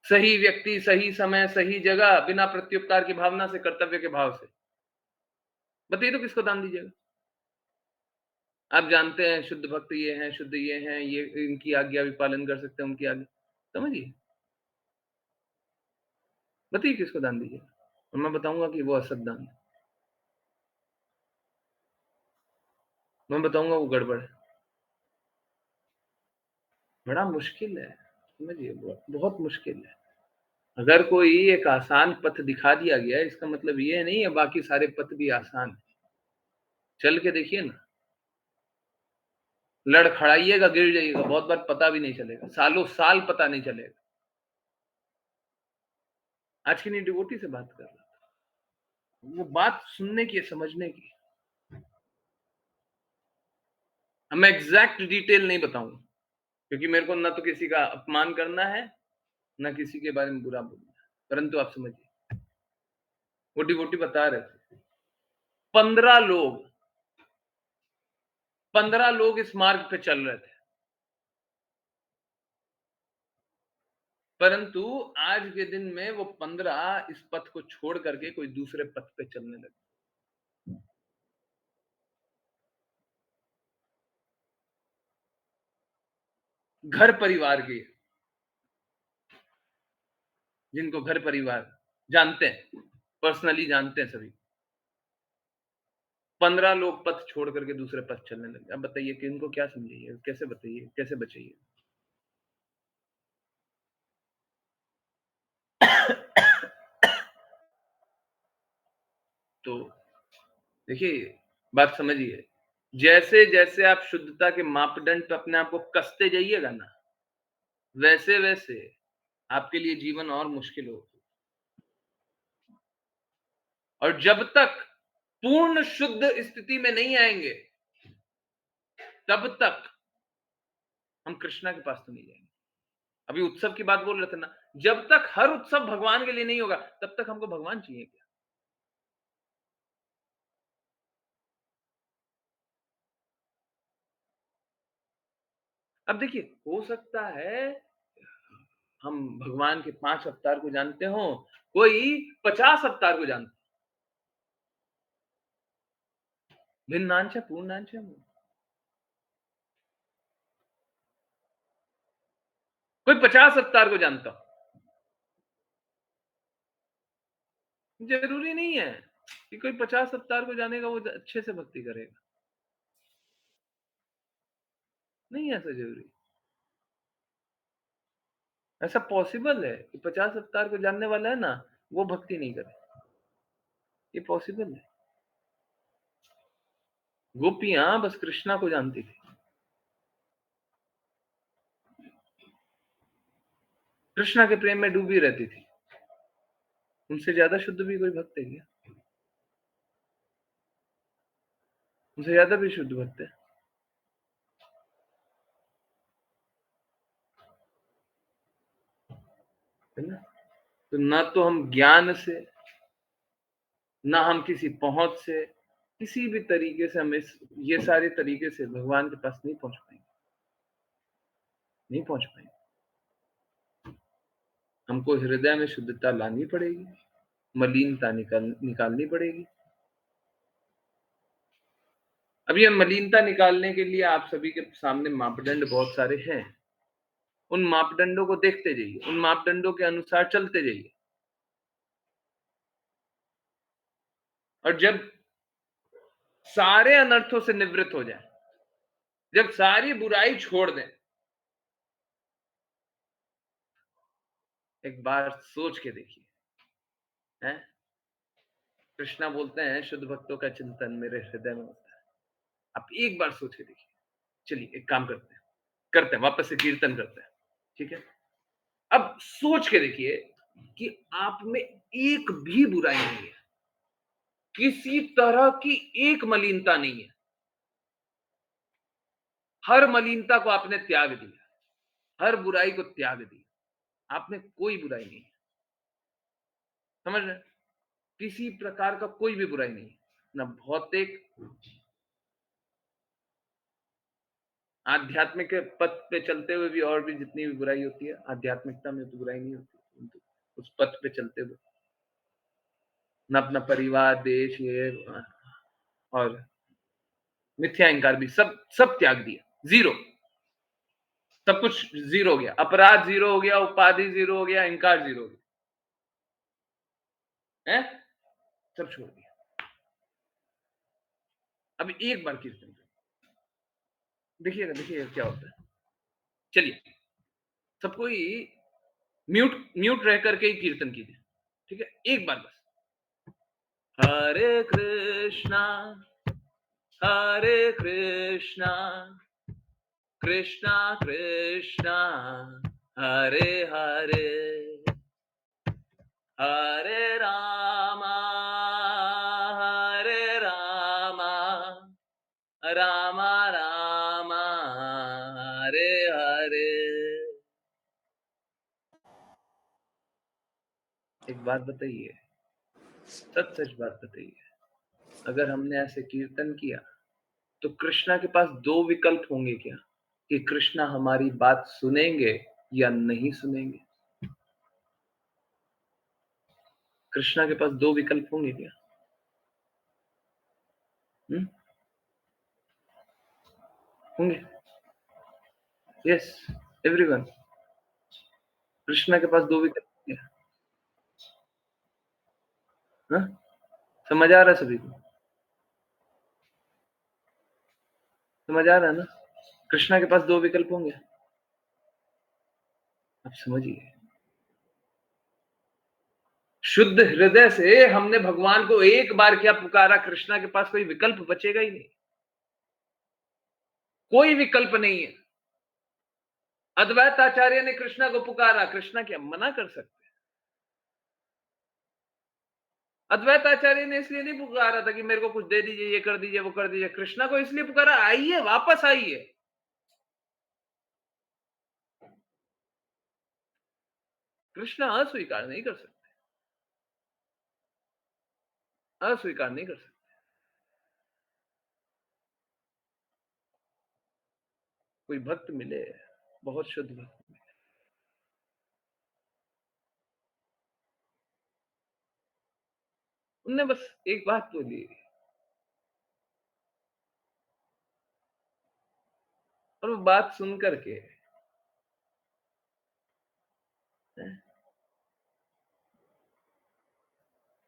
सही व्यक्ति, सही समय, सही जगह, बिना प्रत्युपकार की भावना से, कर्तव्य के भाव से। बताइए तो किसको दान दीजिएगा? आप जानते हैं शुद्ध भक्त ये हैं, शुद्ध ये हैं, ये इनकी आज्ञा भी पालन कर सकते हैं, उनकी आज्ञा, समझिए। बताइए किसको दान दीजिएगा, और मैं बताऊंगा कि वो असत दान है, मैं बताऊंगा वो गड़बड़ है। बड़ा मुश्किल है, समझिए, बहुत मुश्किल है। अगर कोई एक आसान पथ दिखा दिया गया, इसका मतलब ये नहीं है बाकी सारे पथ भी आसान है। चल के देखिए ना, लड़खड़ाइएगा, गिर जाइएगा, बहुत बार पता भी नहीं चलेगा, सालों साल पता नहीं चलेगा। आज की नहीं डिवोटी से बात कर रहा था, वो बात सुनने की, समझने की। मैं एग्जैक्ट डिटेल नहीं बताऊंगा, क्योंकि मेरे को ना तो किसी का अपमान करना है, ना किसी के बारे में बुरा बोलना है, परंतु आप समझिए, वो डिवोटी बता रहे थे 15 लोग इस मार्ग पे चल रहे थे, परंतु आज के दिन में वो 15 इस पथ को छोड़ करके कोई दूसरे पथ पे चलने लगे। घर परिवार के, जिनको घर परिवार जानते हैं, पर्सनली जानते हैं सभी, 15 लोग पथ छोड़ करके दूसरे पथ चलने लगे। अब बताइए कि इनको क्या समझिए, कैसे बताइए, कैसे बचाइए? तो देखिए, बात समझिए, जैसे जैसे आप शुद्धता के मापदंड पे अपने आप को कसते जाइएगा ना, वैसे वैसे आपके लिए जीवन और मुश्किल हो। और जब तक पूर्ण शुद्ध स्थिति में नहीं आएंगे, तब तक हम कृष्णा के पास तो नहीं जाएंगे। अभी उत्सव की बात बोल रहे थे ना, जब तक हर उत्सव भगवान के लिए नहीं होगा, तब तक हमको भगवान चाहिए क्या? अब देखिए, हो सकता है हम भगवान के 5 अवतार को जानते हो, कोई 50 अवतार को जानते, भिन्नांश पूर्णांश। कोई 50 अवतार को जानता हो, जरूरी नहीं है कि कोई 50 अवतार को जानेगा वो अच्छे से भक्ति करेगा, नहीं ऐसा जरूरी। ऐसा पॉसिबल है कि 50 अवतार को जानने वाला है ना, वो भक्ति नहीं करे, ये पॉसिबल है। गोपियां बस कृष्णा को जानती थी, कृष्णा के प्रेम में डूबी रहती थी। उनसे ज्यादा शुद्ध भी कोई भक्त है क्या? उनसे ज्यादा भी शुद्ध भक्त है ना? तो ना तो हम ज्ञान से, ना हम किसी पहुंच से, किसी भी तरीके से हम ये सारे तरीके से भगवान के पास नहीं पहुंच पाएंगे। नहीं पहुंच पाएंगे। हमको हृदय में शुद्धता लानी पड़ेगी, मलिनता निकालनी पड़ेगी। अब ये मलिनता निकालने के लिए आप सभी के सामने मापदंड बहुत सारे हैं। उन मापदंडों को देखते जाइए, उन मापदंडों के अनुसार चलते जाइए, और जब सारे अनर्थों से निवृत्त हो जाए, जब सारी बुराई छोड़ दें, एक बार सोच के देखिए, हैं? कृष्णा बोलते हैं शुद्ध भक्तों का चिंतन मेरे हृदय में होता है। आप एक बार सोच के देखिए। चलिए एक काम करते हैं वापस से कीर्तन करते हैं, ठीक है? अब सोच के देखिए कि आप में एक भी बुराई नहीं है, किसी तरह की एक मलिनता नहीं है। हर मलिनता को आपने त्याग दिया, हर बुराई को त्याग दिया, आप में कोई बुराई नहीं है। समझ रहे? किसी प्रकार का कोई भी बुराई नहीं है, ना भौतिक, आध्यात्मिक के पथ पे चलते हुए भी और भी जितनी भी बुराई होती है, आध्यात्मिकता में तो बुराई नहीं होती, किंतु उस पथ पे चलते हुए ना अपना परिवार, देश, ये और मिथ्या अहंकार भी सब त्याग दिया, जीरो, सब कुछ जीरो हो गया। अपराध जीरो हो गया, उपाधि जीरो हो गया, अहंकार जीरो हो गया, है? सब छोड़ दिया। अब एक बार कीर्तन करो, देखिएगा क्या होता है। चलिए सब कोई म्यूट रह करके ही कीर्तन कीजिए, ठीक है? एक बार बस। हरे कृष्णा कृष्णा कृष्णा हरे हरे, हरे रामा रामा रामा हरे हरे। एक बात बताइए, सच बात बताइए, अगर हमने ऐसे कीर्तन किया तो कृष्णा के पास दो विकल्प होंगे क्या, कि कृष्णा हमारी बात सुनेंगे या नहीं सुनेंगे? कृष्णा के पास दो विकल्प होंगे क्या? होंगे? यस एवरीवन, कृष्णा के पास दो विकल्प होंगे। हाँ? समझ आ रहा है सभी को? समझ आ रहा है ना? कृष्णा के पास दो विकल्प होंगे। अब समझिए, शुद्ध हृदय से हमने भगवान को एक बार क्या पुकारा, कृष्णा के पास कोई विकल्प बचेगा ही नहीं, कोई विकल्प नहीं है। अद्वैत आचार्य ने कृष्णा को पुकारा, कृष्णा क्या मना कर सकते? अद्वैत आचार्य ने इसलिए नहीं पुकारा था कि मेरे को कुछ दे दीजिए, ये कर दीजिए, वो कर दीजिए। कृष्णा को इसलिए पुकारा, आइए वापस आइए। कृष्णा अस्वीकार नहीं कर सकते, अस्वीकार नहीं कर सकते। कोई भक्त मिले, बहुत शुद्ध भक्त मिले, उनने बस एक बात बोली, और वो बात सुन करके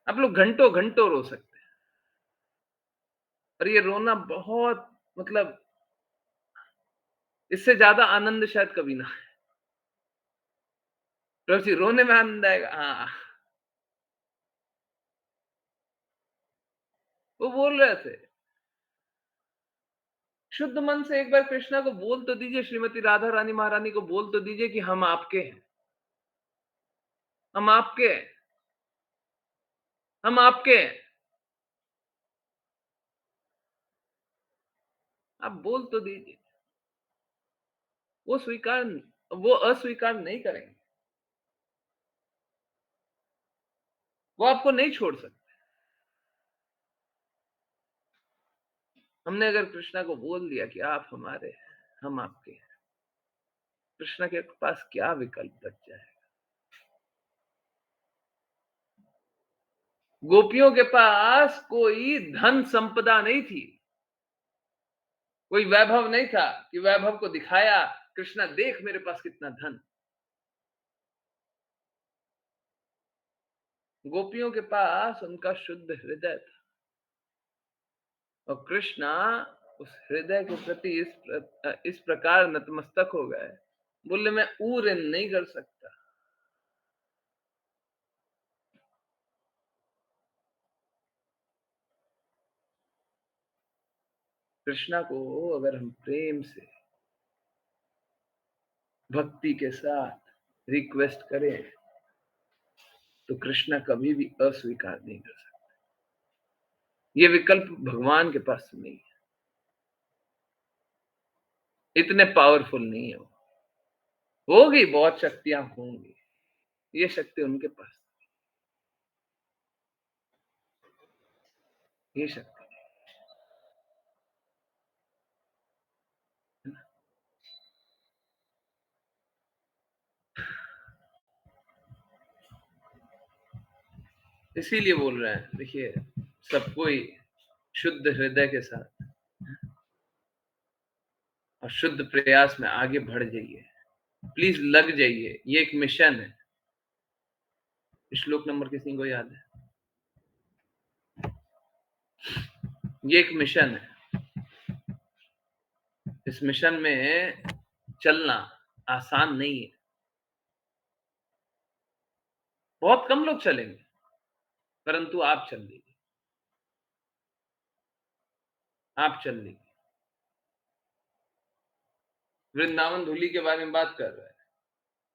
आप लोग घंटों घंटों रो सकते हैं, और ये रोना बहुत, मतलब इससे ज्यादा आनंद शायद कभी ना है। प्रभु जी रोने में आनंद आएगा, हाँ। वो बोल रहे थे, शुद्ध मन से एक बार कृष्णा को बोल तो दीजिए, श्रीमती राधा रानी महारानी को बोल तो दीजिए कि हम आपके हैं, हम आपके हैं, हम आपके हैं। आप बोल तो दीजिए। वो अस्वीकार नहीं करेंगे, वो आपको नहीं छोड़ सकते। हमने अगर कृष्णा को बोल दिया कि आप हमारे हैं, हम आपके हैं, कृष्ण के पास क्या विकल्प बच जाएगा? गोपियों के पास कोई धन संपदा नहीं थी, कोई वैभव नहीं था कि वैभव को दिखाया, कृष्णा देख मेरे पास कितना धन। गोपियों के पास उनका शुद्ध हृदय था, और कृष्णा उस हृदय के प्रति इस प्रकार नतमस्तक हो गए, बोले मैं ऊर नहीं कर सकता। कृष्णा को अगर हम प्रेम से भक्ति के साथ रिक्वेस्ट करें तो कृष्णा कभी भी अस्वीकार नहीं कर सकता। ये विकल्प भगवान के पास नहीं है, इतने पावरफुल नहीं है। होगी, बहुत शक्तियां होंगी, ये शक्ति उनके पास, ये शक्ति है ना? इसीलिए बोल रहे हैं, देखिए सब कोई शुद्ध हृदय के साथ और शुद्ध प्रयास में आगे बढ़ जाइए, प्लीज लग जाइए। ये एक मिशन है। श्लोक नंबर किसी को याद है? ये एक मिशन है। इस मिशन में चलना आसान नहीं है। बहुत कम लोग चलेंगे, परंतु आप चल लीजिए, आप चल लीजिए। वृंदावन धूली के बारे में बात कर रहे हैं,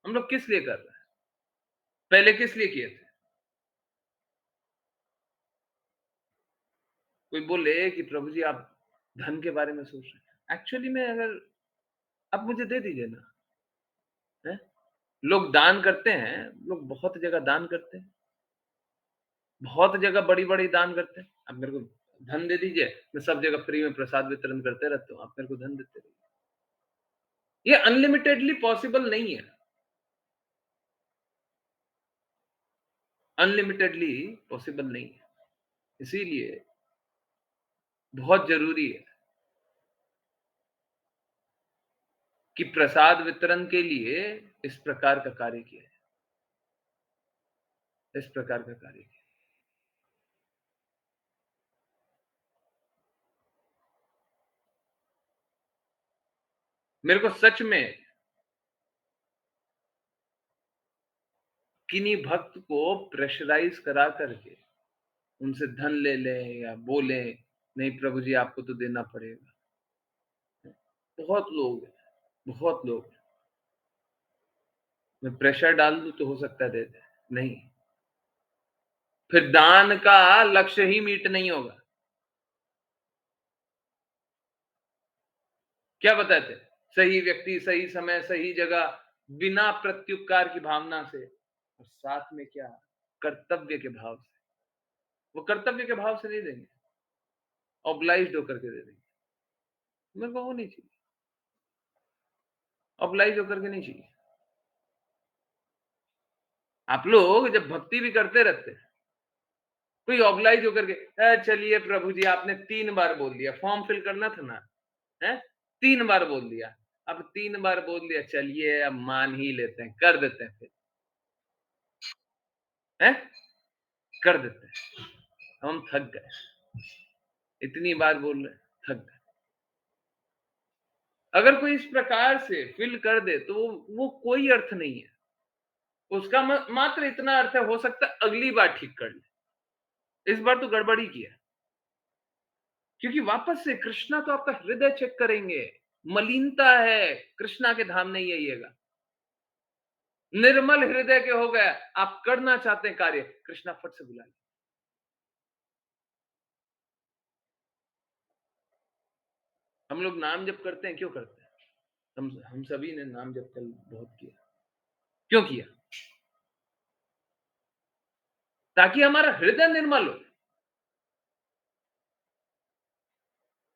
हम लोग किस लिए कर रहे हैं? पहले किस लिए किए थे? कोई बोले कि प्रभु जी आप धन के बारे में सोच रहे हैं। एक्चुअली में अगर आप मुझे दे दीजिए ना, है? लोग दान करते हैं, लोग बहुत जगह दान करते हैं, बहुत जगह बड़ी बड़ी दान करते हैं। आप मेरे को धन दे दीजिए, मैं सब जगह फ्री में प्रसाद वितरण करते रहता हूँ, आप मेरे को धन देते रहिए। ये अनलिमिटेडली पॉसिबल नहीं है, अनलिमिटेडली पॉसिबल नहीं है। इसीलिए बहुत जरूरी है कि प्रसाद वितरण के लिए इस प्रकार का कार्य किया जाए, इस प्रकार का कार्य किया। मेरे को सच में किन्हीं भक्त को प्रेशराइज करा करके उनसे धन ले ले या बोले नहीं प्रभु जी आपको तो देना पड़ेगा, बहुत लोग हैं, बहुत लोग हैं। मैं प्रेशर डाल दूं तो हो सकता है दे दे, नहीं, फिर दान का लक्ष्य ही मीट नहीं होगा। क्या बताते? सही व्यक्ति, सही समय, सही जगह, बिना प्रत्युपकार की भावना से, और साथ में क्या, कर्तव्य के भाव से। वो कर्तव्य के भाव से नहीं देंगे, ऑब्लाइज्ड होकर के दे देंगे। मेरे को वो नहीं चाहिए, ऑब्लाइज होकर के नहीं चाहिए। आप लोग जब भक्ति भी करते रहते हैं, कोई ऑब्लाइज होकर के चलिए प्रभु जी आपने 3 बार बोल दिया, फॉर्म फिल करना था ना, है 3 बार बोल दिया, अब 3 बार बोल दिया, चलिए अब मान ही लेते हैं, कर देते हैं, फिर है कर देते हैं। हम थक गए, इतनी बार बोल रहे, थक गए। अगर कोई इस प्रकार से फिल कर दे तो वो कोई अर्थ नहीं है उसका। मात्र इतना अर्थ है, हो सकता है अगली बार ठीक कर ले, इस बार तो गड़बड़ी किया। क्योंकि वापस से कृष्णा तो आपका हृदय चेक करेंगे, मलिनता है, कृष्णा के धाम नहीं आइएगा। निर्मल हृदय के हो गया, आप करना चाहते हैं कार्य, कृष्णा फट से बुला ले। हम लोग नाम जप करते हैं, क्यों करते हैं? हम सभी ने नाम जप कल बहुत किया। क्यों किया? ताकि हमारा हृदय निर्मल हो,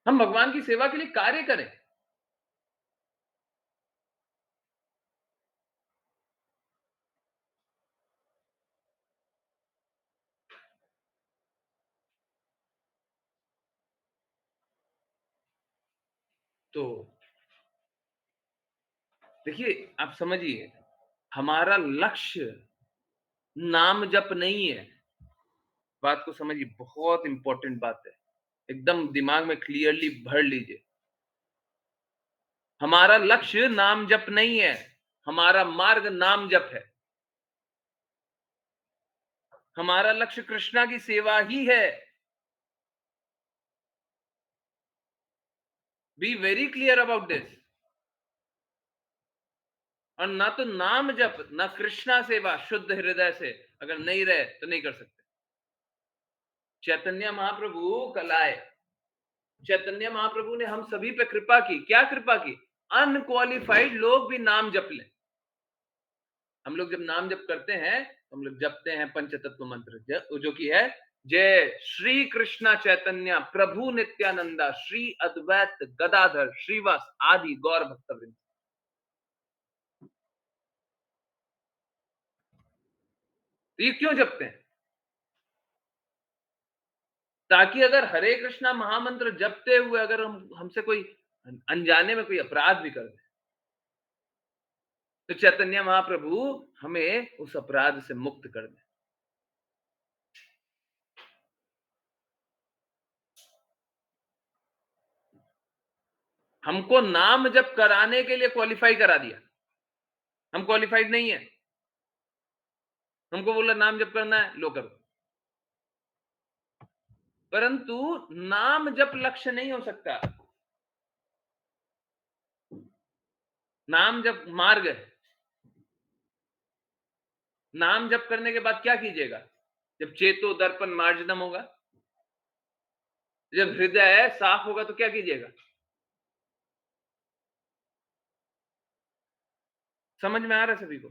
हम भगवान की सेवा के लिए कार्य करें। तो देखिए, आप समझिए, हमारा लक्ष्य नाम जप नहीं है। बात को समझिए, बहुत इंपॉर्टेंट बात है, एकदम दिमाग में क्लियरली भर लीजिए। हमारा लक्ष्य नाम जप नहीं है, हमारा मार्ग नाम जप है। हमारा लक्ष्य कृष्णा की सेवा ही है। Be very clear about this. और ना तो नाम जप, ना कृष्णा सेवा शुद्ध हृदय से अगर नहीं रहे तो नहीं कर सकते। चैतन्य महाप्रभु कल आए। चैतन्य महाप्रभु ने हम सभी पे कृपा की। क्या कृपा की? अनक्वालिफाइड लोग भी नाम जप लें। हम लोग जब नाम जप करते हैं, हम लोग जपते हैं पंचतत्व मंत्र, जो कि है जय श्री कृष्णा चैतन्य प्रभु नित्यानंदा श्री अद्वैत गदाधर श्रीवास आदि गौर भक्तवृंद। ये क्यों जपते हैं? ताकि अगर हरे कृष्णा महामंत्र जपते हुए अगर हमसे कोई अनजाने में कोई अपराध भी कर दे, तो चैतन्य महाप्रभु हमें उस अपराध से मुक्त कर दे। हमको नाम जप कराने के लिए क्वालिफाई करा दिया। हम क्वालिफाइड नहीं है। हमको बोला नाम जप करना है, लो करो। परंतु नाम जप लक्ष्य नहीं हो सकता। नाम जप मार्ग है। नाम जप करने के बाद क्या कीजिएगा? जब चेतो दर्पण मार्जनम होगा, जब हृदय साफ होगा, तो क्या कीजिएगा? समझ में आ रहा है सभी को?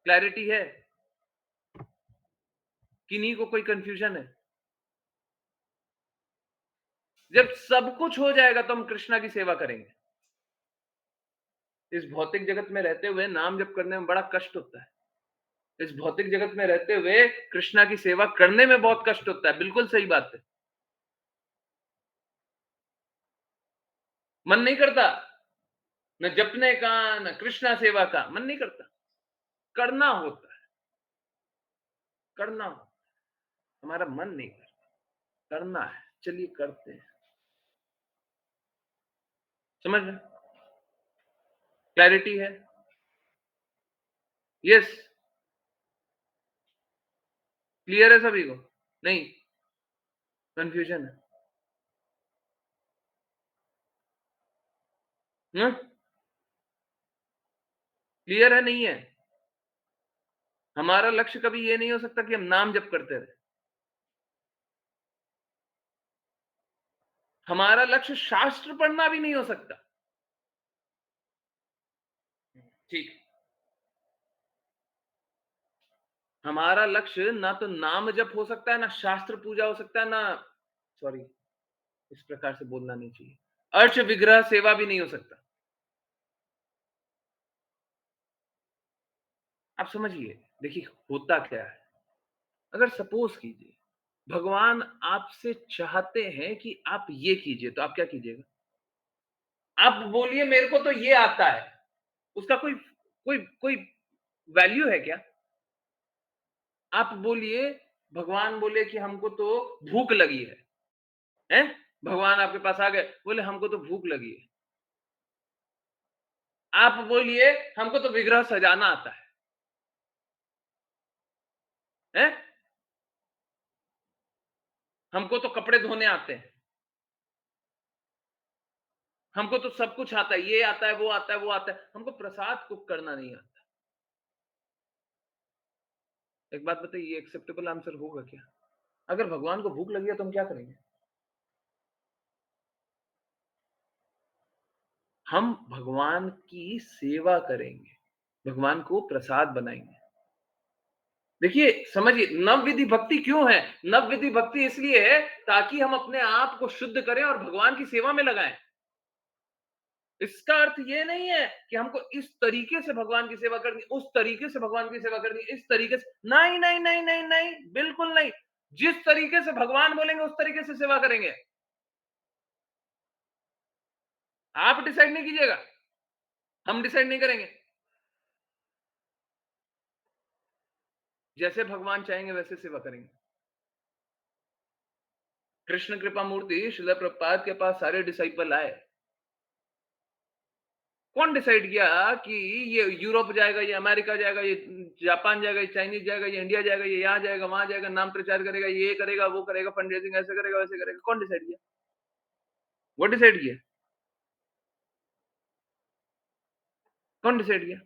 क्लैरिटी है? किन्हीं को कोई कंफ्यूजन है? जब सब कुछ हो जाएगा तो हम कृष्णा की सेवा करेंगे। इस भौतिक जगत में रहते हुए नाम जप करने में बड़ा कष्ट होता है। इस भौतिक जगत में रहते हुए कृष्णा की सेवा करने में बहुत कष्ट होता है। बिल्कुल सही बात है। मन नहीं करता न जपने का, न कृष्णा सेवा का। मन नहीं करता। करना होता है। करना होता है। हमारा मन नहीं करता। करना है। चलिए करते हैं। समझ में? क्लैरिटी है? यस? क्लियर है सभी को? नहीं? कंफ्यूजन है? क्लियर है? नहीं है? हमारा लक्ष्य कभी ये नहीं हो सकता कि हम नाम जप करते रहे। हमारा लक्ष्य शास्त्र पढ़ना भी नहीं हो सकता। ठीक। हमारा लक्ष्य ना तो नाम जप हो सकता है, ना शास्त्र पूजा हो सकता है, ना सॉरी इस प्रकार से बोलना नहीं चाहिए, अर्च विग्रह सेवा भी नहीं हो सकता। आप समझिए, देखिए होता क्या है। अगर सपोज कीजिए भगवान आपसे चाहते हैं कि आप ये कीजिए, तो आप क्या कीजिएगा? आप बोलिए मेरे को तो ये आता है, उसका कोई कोई कोई वैल्यू है क्या? आप बोलिए, भगवान बोले कि हमको तो भूख लगी है? भगवान आपके पास आ गए, बोले हमको तो भूख लगी है। आप बोलिए हमको तो विग्रह सजाना आता है? हमको तो कपड़े धोने आते हैं, हमको तो सब कुछ आता है, ये आता है, वो आता है, वो आता है, हमको प्रसाद कुक करना नहीं आता। एक बात बताइए, ये एक्सेप्टेबल आंसर होगा क्या? अगर भगवान को भूख लगी है तो हम क्या करेंगे? हम भगवान की सेवा करेंगे, भगवान को प्रसाद बनाएंगे। देखिए समझिए, नव विधि भक्ति क्यों है? नव विधि भक्ति इसलिए है ताकि हम अपने आप को शुद्ध करें और भगवान की सेवा में लगाएं। इसका अर्थ ये नहीं है कि हमको इस तरीके से भगवान की सेवा करनी, उस तरीके से भगवान की सेवा करनी, इस तरीके से नहीं नहीं नहीं नहीं नहीं, बिल्कुल नहीं। जिस तरीके से भगवान बोलेंगे उस तरीके से सेवा करेंगे। आप डिसाइड नहीं कीजिएगा, हम डिसाइड नहीं करेंगे। जैसे भगवान चाहेंगे वैसे सेवा करेंगे। कृष्ण कृपा मूर्ति श्रील प्रभुपाद के पास सारे डिसाइपल आए। कौन डिसाइड किया कि ये यूरोप जाएगा, ये अमेरिका जाएगा, ये जापान जाएगा, ये चाइनीज जाएगा, ये इंडिया जाएगा, ये यहाँ जाएगा, वहां जाएगा, नाम प्रचार करेगा, ये करेगा, वो करेगा, फंड रेजिंग ऐसे करेगा, वैसे करेगा? कौन डिसाइड किया? वो डिसाइड किया? कौन डिसाइड किया?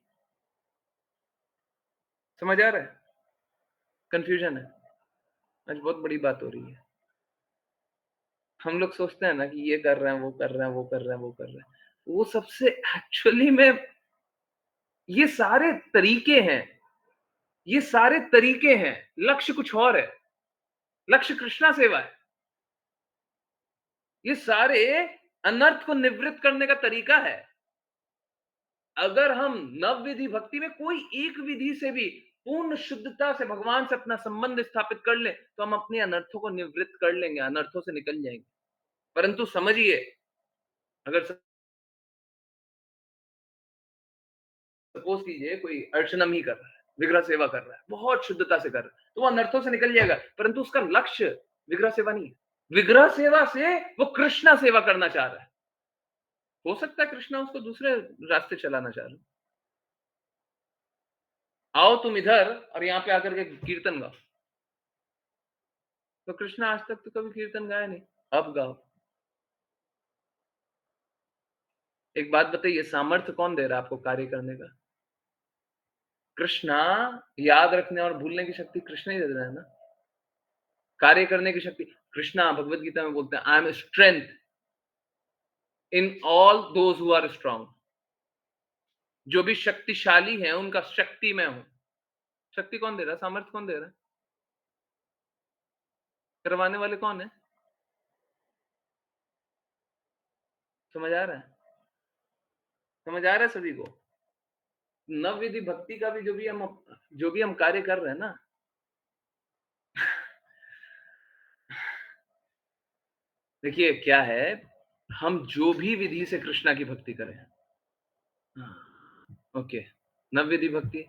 समझ आ रहा है? कंफ्यूजन है। आज बहुत बड़ी बात हो रही है। हम लोग सोचते हैं ना कि ये कर रहे हैं, वो कर रहे हैं, वो कर रहे हैं, वो कर रहे हैं। वो सबसे एक्चुअली में ये सारे तरीके हैं, ये सारे तरीके हैं। लक्ष्य कुछ और है। लक्ष्य कृष्णा सेवा है। ये सारे अनर्थ को निवृत्त करने का तरीका है। अगर हम नव विधि भक्ति में कोई एक विधि से भी पूर्ण शुद्धता से भगवान से अपना संबंध स्थापित कर ले, तो हम अपने अनर्थों को निवृत्त कर लेंगे, अनर्थों से निकल जाएंगे। परंतु समझिए, अगर सपोज कीजिए कोई अर्चनम ही कर रहा है, विग्रह सेवा कर रहा है, बहुत शुद्धता से कर रहा है, तो वो अनर्थों से निकल जाएगा। परंतु उसका लक्ष्य विग्रह सेवा नहीं है। विग्रह सेवा से वो कृष्णा सेवा करना चाह रहा है। हो सकता है कृष्णा उसको दूसरे रास्ते चलाना चाह रहे हो। आओ तुम इधर और यहाँ पे आकर के कीर्तन गाओ। तो कृष्णा आज तक तो कभी कीर्तन गाया नहीं, अब गाओ। एक बात बताइए, सामर्थ्य कौन दे रहा है आपको कार्य करने का? कृष्णा। याद रखने और भूलने की शक्ति कृष्ण ही दे रहा है ना। कार्य करने की शक्ति कृष्णा भगवत गीता में बोलते हैं, I am strength in all those who are strong. जो भी शक्तिशाली है उनका शक्ति मैं हूं। शक्ति कौन दे रहा है? सामर्थ्य कौन दे रहा है? करवाने वाले कौन है? समझ आ रहा है? समझ आ रहा है सभी को? नव विधि भक्ति का भी जो भी हम कार्य कर रहे हैं ना, देखिए क्या है, हम जो भी विधि से कृष्णा की भक्ति करें, ओके, नव विधि भक्ति,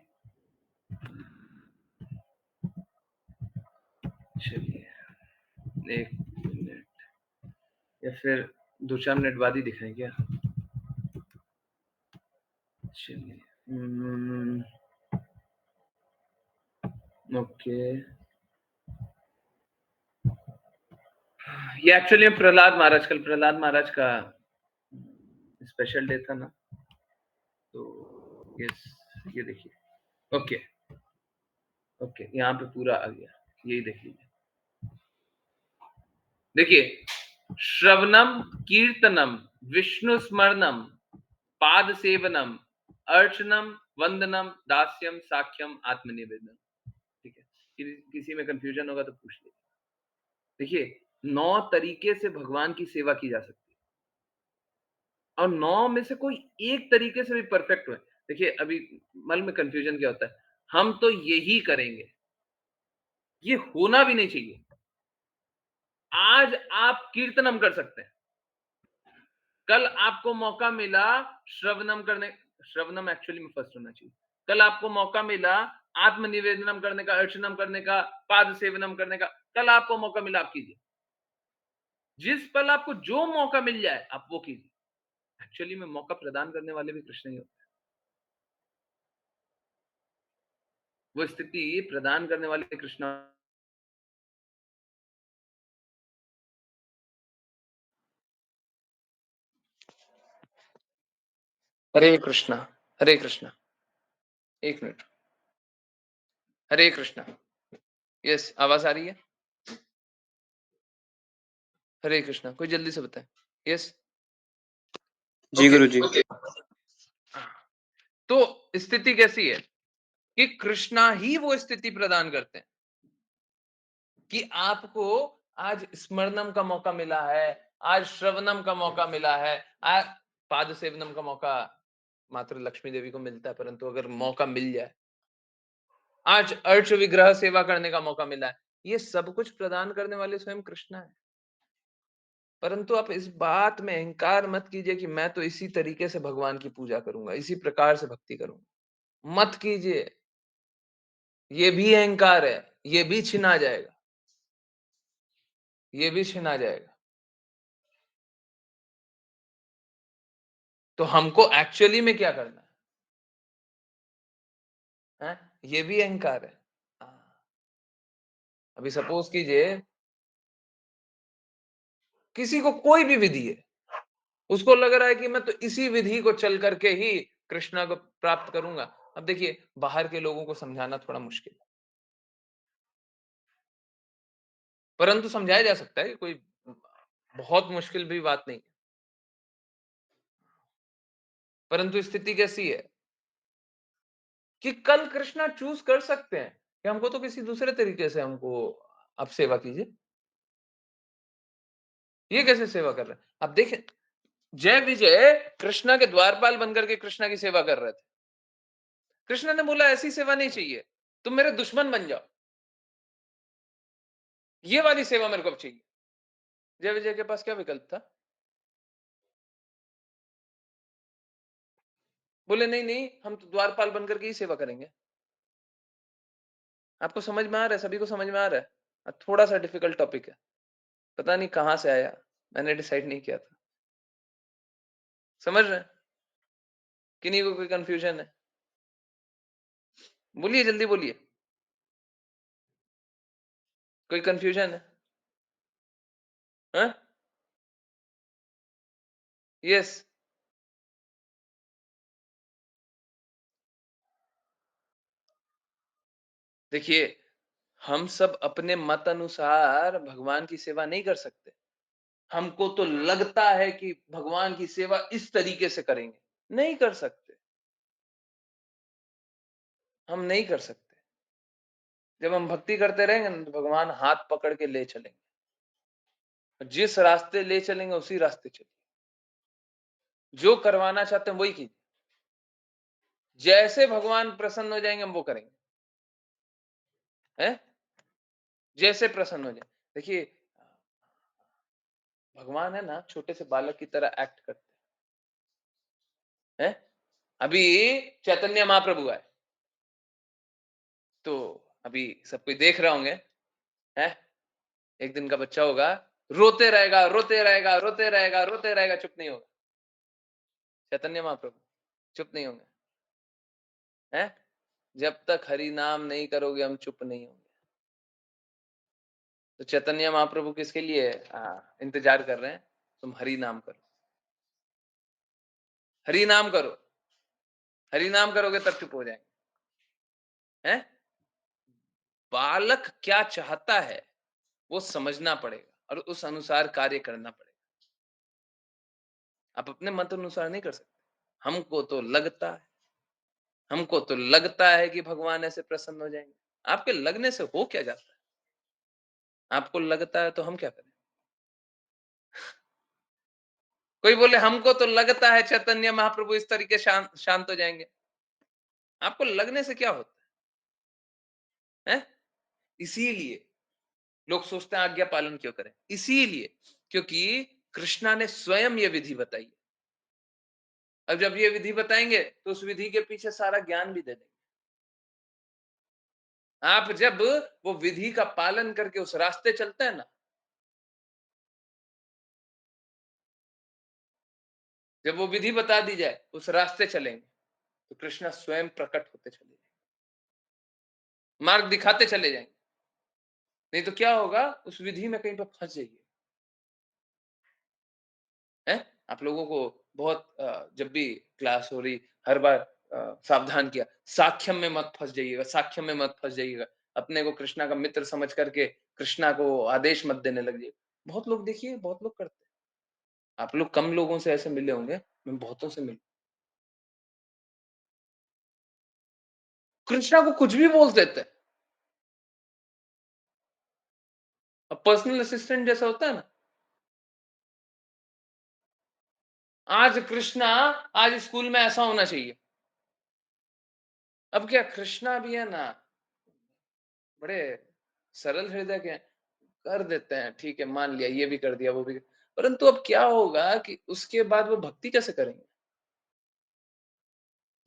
चलिए 1 मिनट या फिर 2-4 मिनट बाद ही दिखाएं क्या? चलिए ओके। ये एक्चुअली प्रहलाद महाराज, कल प्रहलाद महाराज का स्पेशल डे था ना, तो यस, ये देखिए। ओके ओके, यहाँ पे पूरा आ गया, यही देख लीजिए। देखिए, श्रवणम कीर्तनम विष्णु स्मरणम पाद सेवनम अर्चनम वंदनम दास्यम साख्यम आत्मनिवेदन। ठीक है, किसी में कंफ्यूजन होगा तो पूछ लीजिए। देखिए, 9 तरीके से भगवान की सेवा की जा सकती है और 9 में से कोई एक तरीके से भी परफेक्ट हो। देखिए, अभी मन में कंफ्यूजन क्या होता है, हम तो यही करेंगे, ये होना भी नहीं चाहिए। आज आप कीर्तनम कर सकते हैं, कल आपको मौका मिला श्रवणम करने, श्रवणम एक्चुअली में फर्स्ट होना चाहिए। कल आपको मौका मिला आत्मनिवेदनम करने का, अर्चनम करने का, पाद सेवनम करने का, कल आपको मौका मिला, आप कीजिए। जिस पल आपको जो मौका मिल जाए आप वो कीजिए। एक्चुअली में मौका प्रदान करने वाले भी कृष्ण ही होते हैं। वो स्थिति प्रदान करने वाले कृष्ण। हरे कृष्णा, हरे कृष्णा, 1 मिनट। हरे कृष्णा, यस, आवाज आ रही है? हरे कृष्णा, कोई जल्दी से बताए। यस, जी गुरु जी। तो स्थिति कैसी है कि कृष्णा ही वो स्थिति प्रदान करते हैं कि आपको आज स्मरणम का मौका मिला है, आज श्रवणम का मौका मिला है, आज पाद सेवनम का मौका मात्र लक्ष्मी देवी को मिलता है, परंतु अगर मौका मिल जाए, आज अर्च विग्रह सेवा करने का मौका मिला है, ये सब कुछ प्रदान करने वाले स्वयं कृष्णा है। परंतु आप इस बात में अहंकार मत कीजिए कि मैं तो इसी तरीके से भगवान की पूजा करूंगा, इसी प्रकार से भक्ति करूंगा। मत कीजिए, ये भी अहंकार है, ये भी छिना जाएगा, ये भी छिना जाएगा। तो हमको एक्चुअली में क्या करना है? ये भी अहंकार है। हाँ। अभी सपोज कीजिए किसी को कोई भी विधि है, उसको लग रहा है कि मैं तो इसी विधि को चल करके ही कृष्णा को प्राप्त करूंगा। अब देखिए बाहर के लोगों को समझाना थोड़ा मुश्किल है, परंतु समझाया जा सकता है, कोई बहुत मुश्किल भी बात नहीं। परंतु स्थिति कैसी है कि कल कृष्णा चूज कर सकते हैं कि हमको तो किसी दूसरे तरीके से हमको आप सेवा कीजिए। ये कैसे सेवा कर रहे हैं? अब देखें, जय विजय कृष्णा के द्वारपाल बनकर के कृष्णा की सेवा कर रहे थे। कृष्णा ने बोला ऐसी सेवा नहीं चाहिए, तुम मेरे दुश्मन बन जाओ, ये वाली सेवा मेरे को अब चाहिए। जय विजय के पास क्या विकल्प था? बोले नहीं नहीं, हम तो द्वारपाल बनकर के ही सेवा करेंगे। आपको समझ में आ रहा है? सभी को समझ में आ रहा है? थोड़ा सा डिफिकल्ट टॉपिक है, पता नहीं कहां से आया, मैंने डिसाइड नहीं किया था। समझ रहे हैं? किन्हीं को कोई कंफ्यूजन है? बोलिए, जल्दी बोलिए। कोई कंफ्यूजन है? हाँ? यस। देखिए, हम सब अपने मत अनुसार भगवान की सेवा नहीं कर सकते। हमको तो लगता है कि भगवान की सेवा इस तरीके से करेंगे, नहीं कर सकते। हम नहीं कर सकते। जब हम भक्ति करते रहेंगे ना, तो भगवान हाथ पकड़ के ले चलेंगे, जिस रास्ते ले चलेंगे उसी रास्ते चलिए, जो करवाना चाहते हैं वही कीजिए, जैसे भगवान प्रसन्न हो जाएंगे हम वो करेंगे, हैं? जैसे प्रसन्न हो जाए। देखिए, भगवान है ना, छोटे से बालक की तरह एक्ट करते हैं। अभी चैतन्य महाप्रभु आए, तो अभी सब कोई देख रहे होंगे, हैं? एक दिन का बच्चा होगा, रोते रहेगा, रोते रहेगा, रोते रहेगा, रोते रहेगा, चुप नहीं होगा। चैतन्य महाप्रभु चुप नहीं होंगे, हैं? जब तक हरि नाम नहीं करोगे हम चुप नहीं होंगे। तो चैतन्य महाप्रभु किसके लिए इंतजार कर रहे हैं? तुम हरि नाम करो, हरि नाम करो, हरि नाम करोगे तब चुप हो जाएंगे, हैं? बालक क्या चाहता है वो समझना पड़ेगा और उस अनुसार कार्य करना पड़ेगा। आप अपने मत अनुसार नहीं कर सकते। हमको तो लगता है कि भगवान ऐसे प्रसन्न हो जाएंगे। आपके लगने से हो क्या जाता है? आपको लगता है तो हम क्या करें? कोई बोले हमको तो लगता है चैतन्य महाप्रभु इस तरीके शांत शांत हो जाएंगे। आपको लगने से क्या होता है? इसीलिए लोग सोचते हैं आज्ञा पालन क्यों करें? इसीलिए क्योंकि कृष्णा ने स्वयं ये विधि बताई है। अब जब ये विधि बताएंगे तो उस विधि के पीछे सारा ज्ञान भी दे देंगे। आप जब वो विधि का पालन करके उस रास्ते चलते हैं ना, जब वो विधि बता दी जाए उस रास्ते चलेंगे, तो कृष्णा स्वयं प्रकट होते चले जाएंगे, मार्ग दिखाते चले जाएंगे। नहीं तो क्या होगा, उस विधि में कहीं पर फंस जाइए, हैं? आप लोगों को बहुत जब भी क्लास हो रही हर बार सावधान किया, साख्यम में मत फंस जाइएगा, साख्यम में मत फंस जाइएगा। अपने को कृष्णा का मित्र समझ करके कृष्णा को आदेश मत देने लग जाइए। बहुत लोग देखिए, बहुत लोग करते हैं। आप लोग कम लोगों से ऐसे मिले होंगे, मैं बहुतों से मिला। कृष्णा को कुछ भी बोल देते हैं। अब पर्सनल असिस्टेंट जैसा होता है ना, आज कृष्णा, आज स्कूल में ऐसा होना चाहिए। अब क्या कृष्णा भी है ना, बड़े सरल हृदय के हैं, कर देते हैं, ठीक है मान लिया, ये भी कर दिया वो भी। परंतु अब क्या होगा कि उसके बाद वो भक्ति कैसे करेंगे?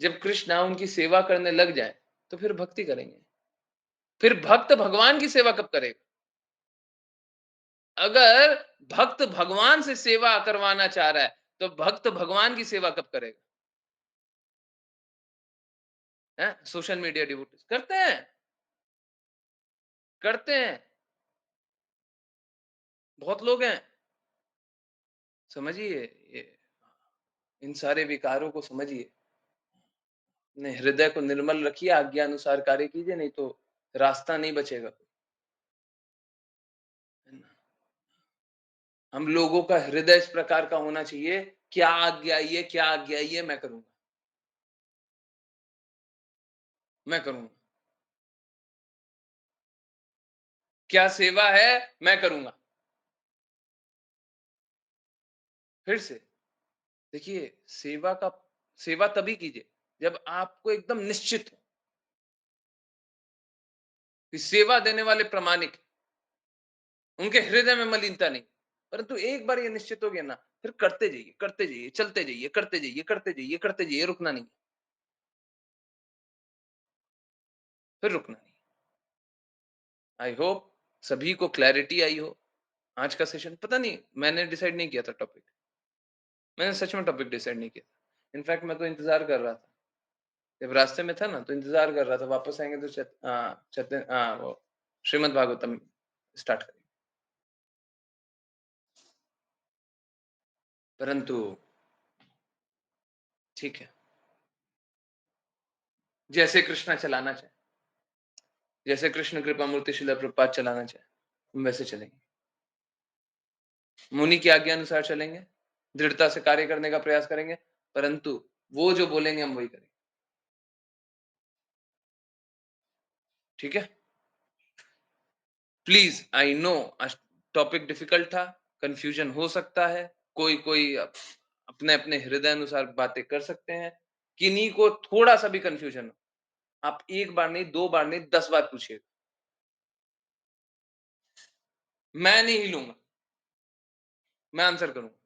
जब कृष्णा उनकी सेवा करने लग जाए तो फिर भक्ति करेंगे। फिर भक्त भगवान की सेवा कब करेगा? अगर भक्त भगवान से सेवा करवाना चाह रहा है तो भक्त भगवान की सेवा कब करेगा? सोशल मीडिया डिवोटीज करते हैं, करते हैं, बहुत लोग हैं। समझिए, ये इन सारे विकारों को समझिए, अपने हृदय को निर्मल रखिए, आज्ञा अनुसार कार्य कीजिए, नहीं तो रास्ता नहीं बचेगा। है ना? हम लोगों का हृदय इस प्रकार का होना चाहिए, क्या आज्ञा आई है, क्या आज्ञा आई है, मैं करूंगा, मैं करूंगा। क्या सेवा है, मैं करूंगा। फिर से देखिए, सेवा तभी कीजिए जब आपको एकदम निश्चित हो कि सेवा देने वाले प्रामाणिक, उनके हृदय में मलिनता नहीं। परंतु एक बार ये निश्चित हो गया ना, फिर करते जाइए, करते जाइए, चलते जाइए, करते जाइए, करते जाइए, करते जाइए, रुकना नहीं, फिर रुकना नहीं। आई होप सभी को क्लैरिटी आई हो। आज का सेशन, पता नहीं, मैंने डिसाइड नहीं किया था टॉपिक, मैंने सच में टॉपिक डिसाइड नहीं किया था। इनफैक्ट मैं तो इंतजार कर रहा था, जब रास्ते में था ना तो इंतजार कर रहा था, वापस आएंगे तो वो श्रीमद् भागवतम स्टार्ट करेंगे। परंतु ठीक है, जैसे कृष्णा चलाना चाहे, जैसे कृष्ण कृपा मूर्ति शिला प्रभुपाद चलाना चाहे, हम वैसे चलेंगे, मुनि की आज्ञा अनुसार चलेंगे, दृढ़ता से कार्य करने का प्रयास करेंगे, परंतु वो जो बोलेंगे हम वही करेंगे। ठीक है? Please, I know topic difficult था, कंफ्यूजन हो सकता है, कोई कोई अपने अपने हृदय अनुसार बातें कर सकते हैं, किन्हीं को थोड़ा सा भी कंफ्यूजन हो, आप एक बार नहीं, 2 बार नहीं, 10 बार पूछिएगा, मैं नहीं हिलूंगा, मैं आंसर करूंगा।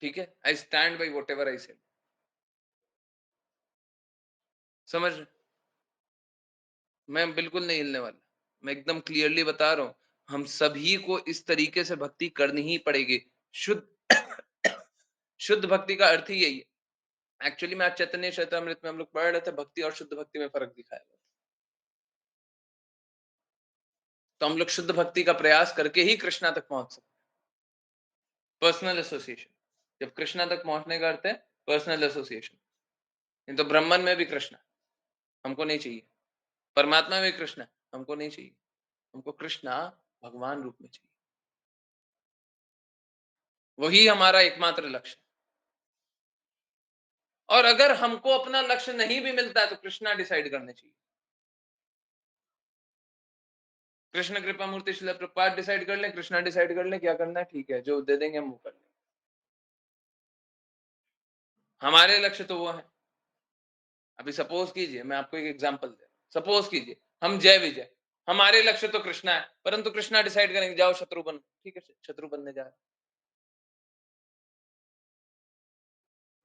ठीक है? I stand by what ever I said. समझ रहे? मैं बिल्कुल नहीं हिलने वाला, मैं एकदम क्लियरली बता रहा हूं, हम सभी को इस तरीके से भक्ति करनी ही पड़ेगी। शुद्ध शुद्ध भक्ति का अर्थ ही यही है। एक्चुअली में आज चैतन्य चैतामृत में हम लोग पढ़ रहे थे, भक्ति और शुद्ध भक्ति में फर्क दिखाया गया। तो हम लोग शुद्ध भक्ति का प्रयास करके ही कृष्णा तक पहुंच सकते हैं। पर्सनल एसोसिएशन, जब कृष्णा तक पहुंचने का अर्थ है पर्सनल एसोसिएशन। नहीं तो ब्राह्मण में भी कृष्णा हमको नहीं चाहिए, परमात्मा में कृष्णा हमको नहीं चाहिए, हमको कृष्णा भगवान रूप में चाहिए। वही हमारा एकमात्र लक्ष्य। और अगर हमको अपना लक्ष्य नहीं भी मिलता है तो कृष्णा डिसाइड करने चाहिए। कृष्ण कृपा मूर्ति शिला प्रभुपाद डिसाइड कर लें, कृष्णा डिसाइड कर लें क्या करना है, ठीक है, जो दे देंगे हम वो कर लेंगे। हमारे लक्ष्य तो वो है। अभी सपोज कीजिए, मैं आपको एक एग्जांपल दे, सपोज कीजिए हम जय विजय, हमारे लक्ष्य तो कृष्णा है, परंतु कृष्णा डिसाइड करेंगे जाओ शत्रु बनो, ठीक है, शत्रु बनने जा रहे,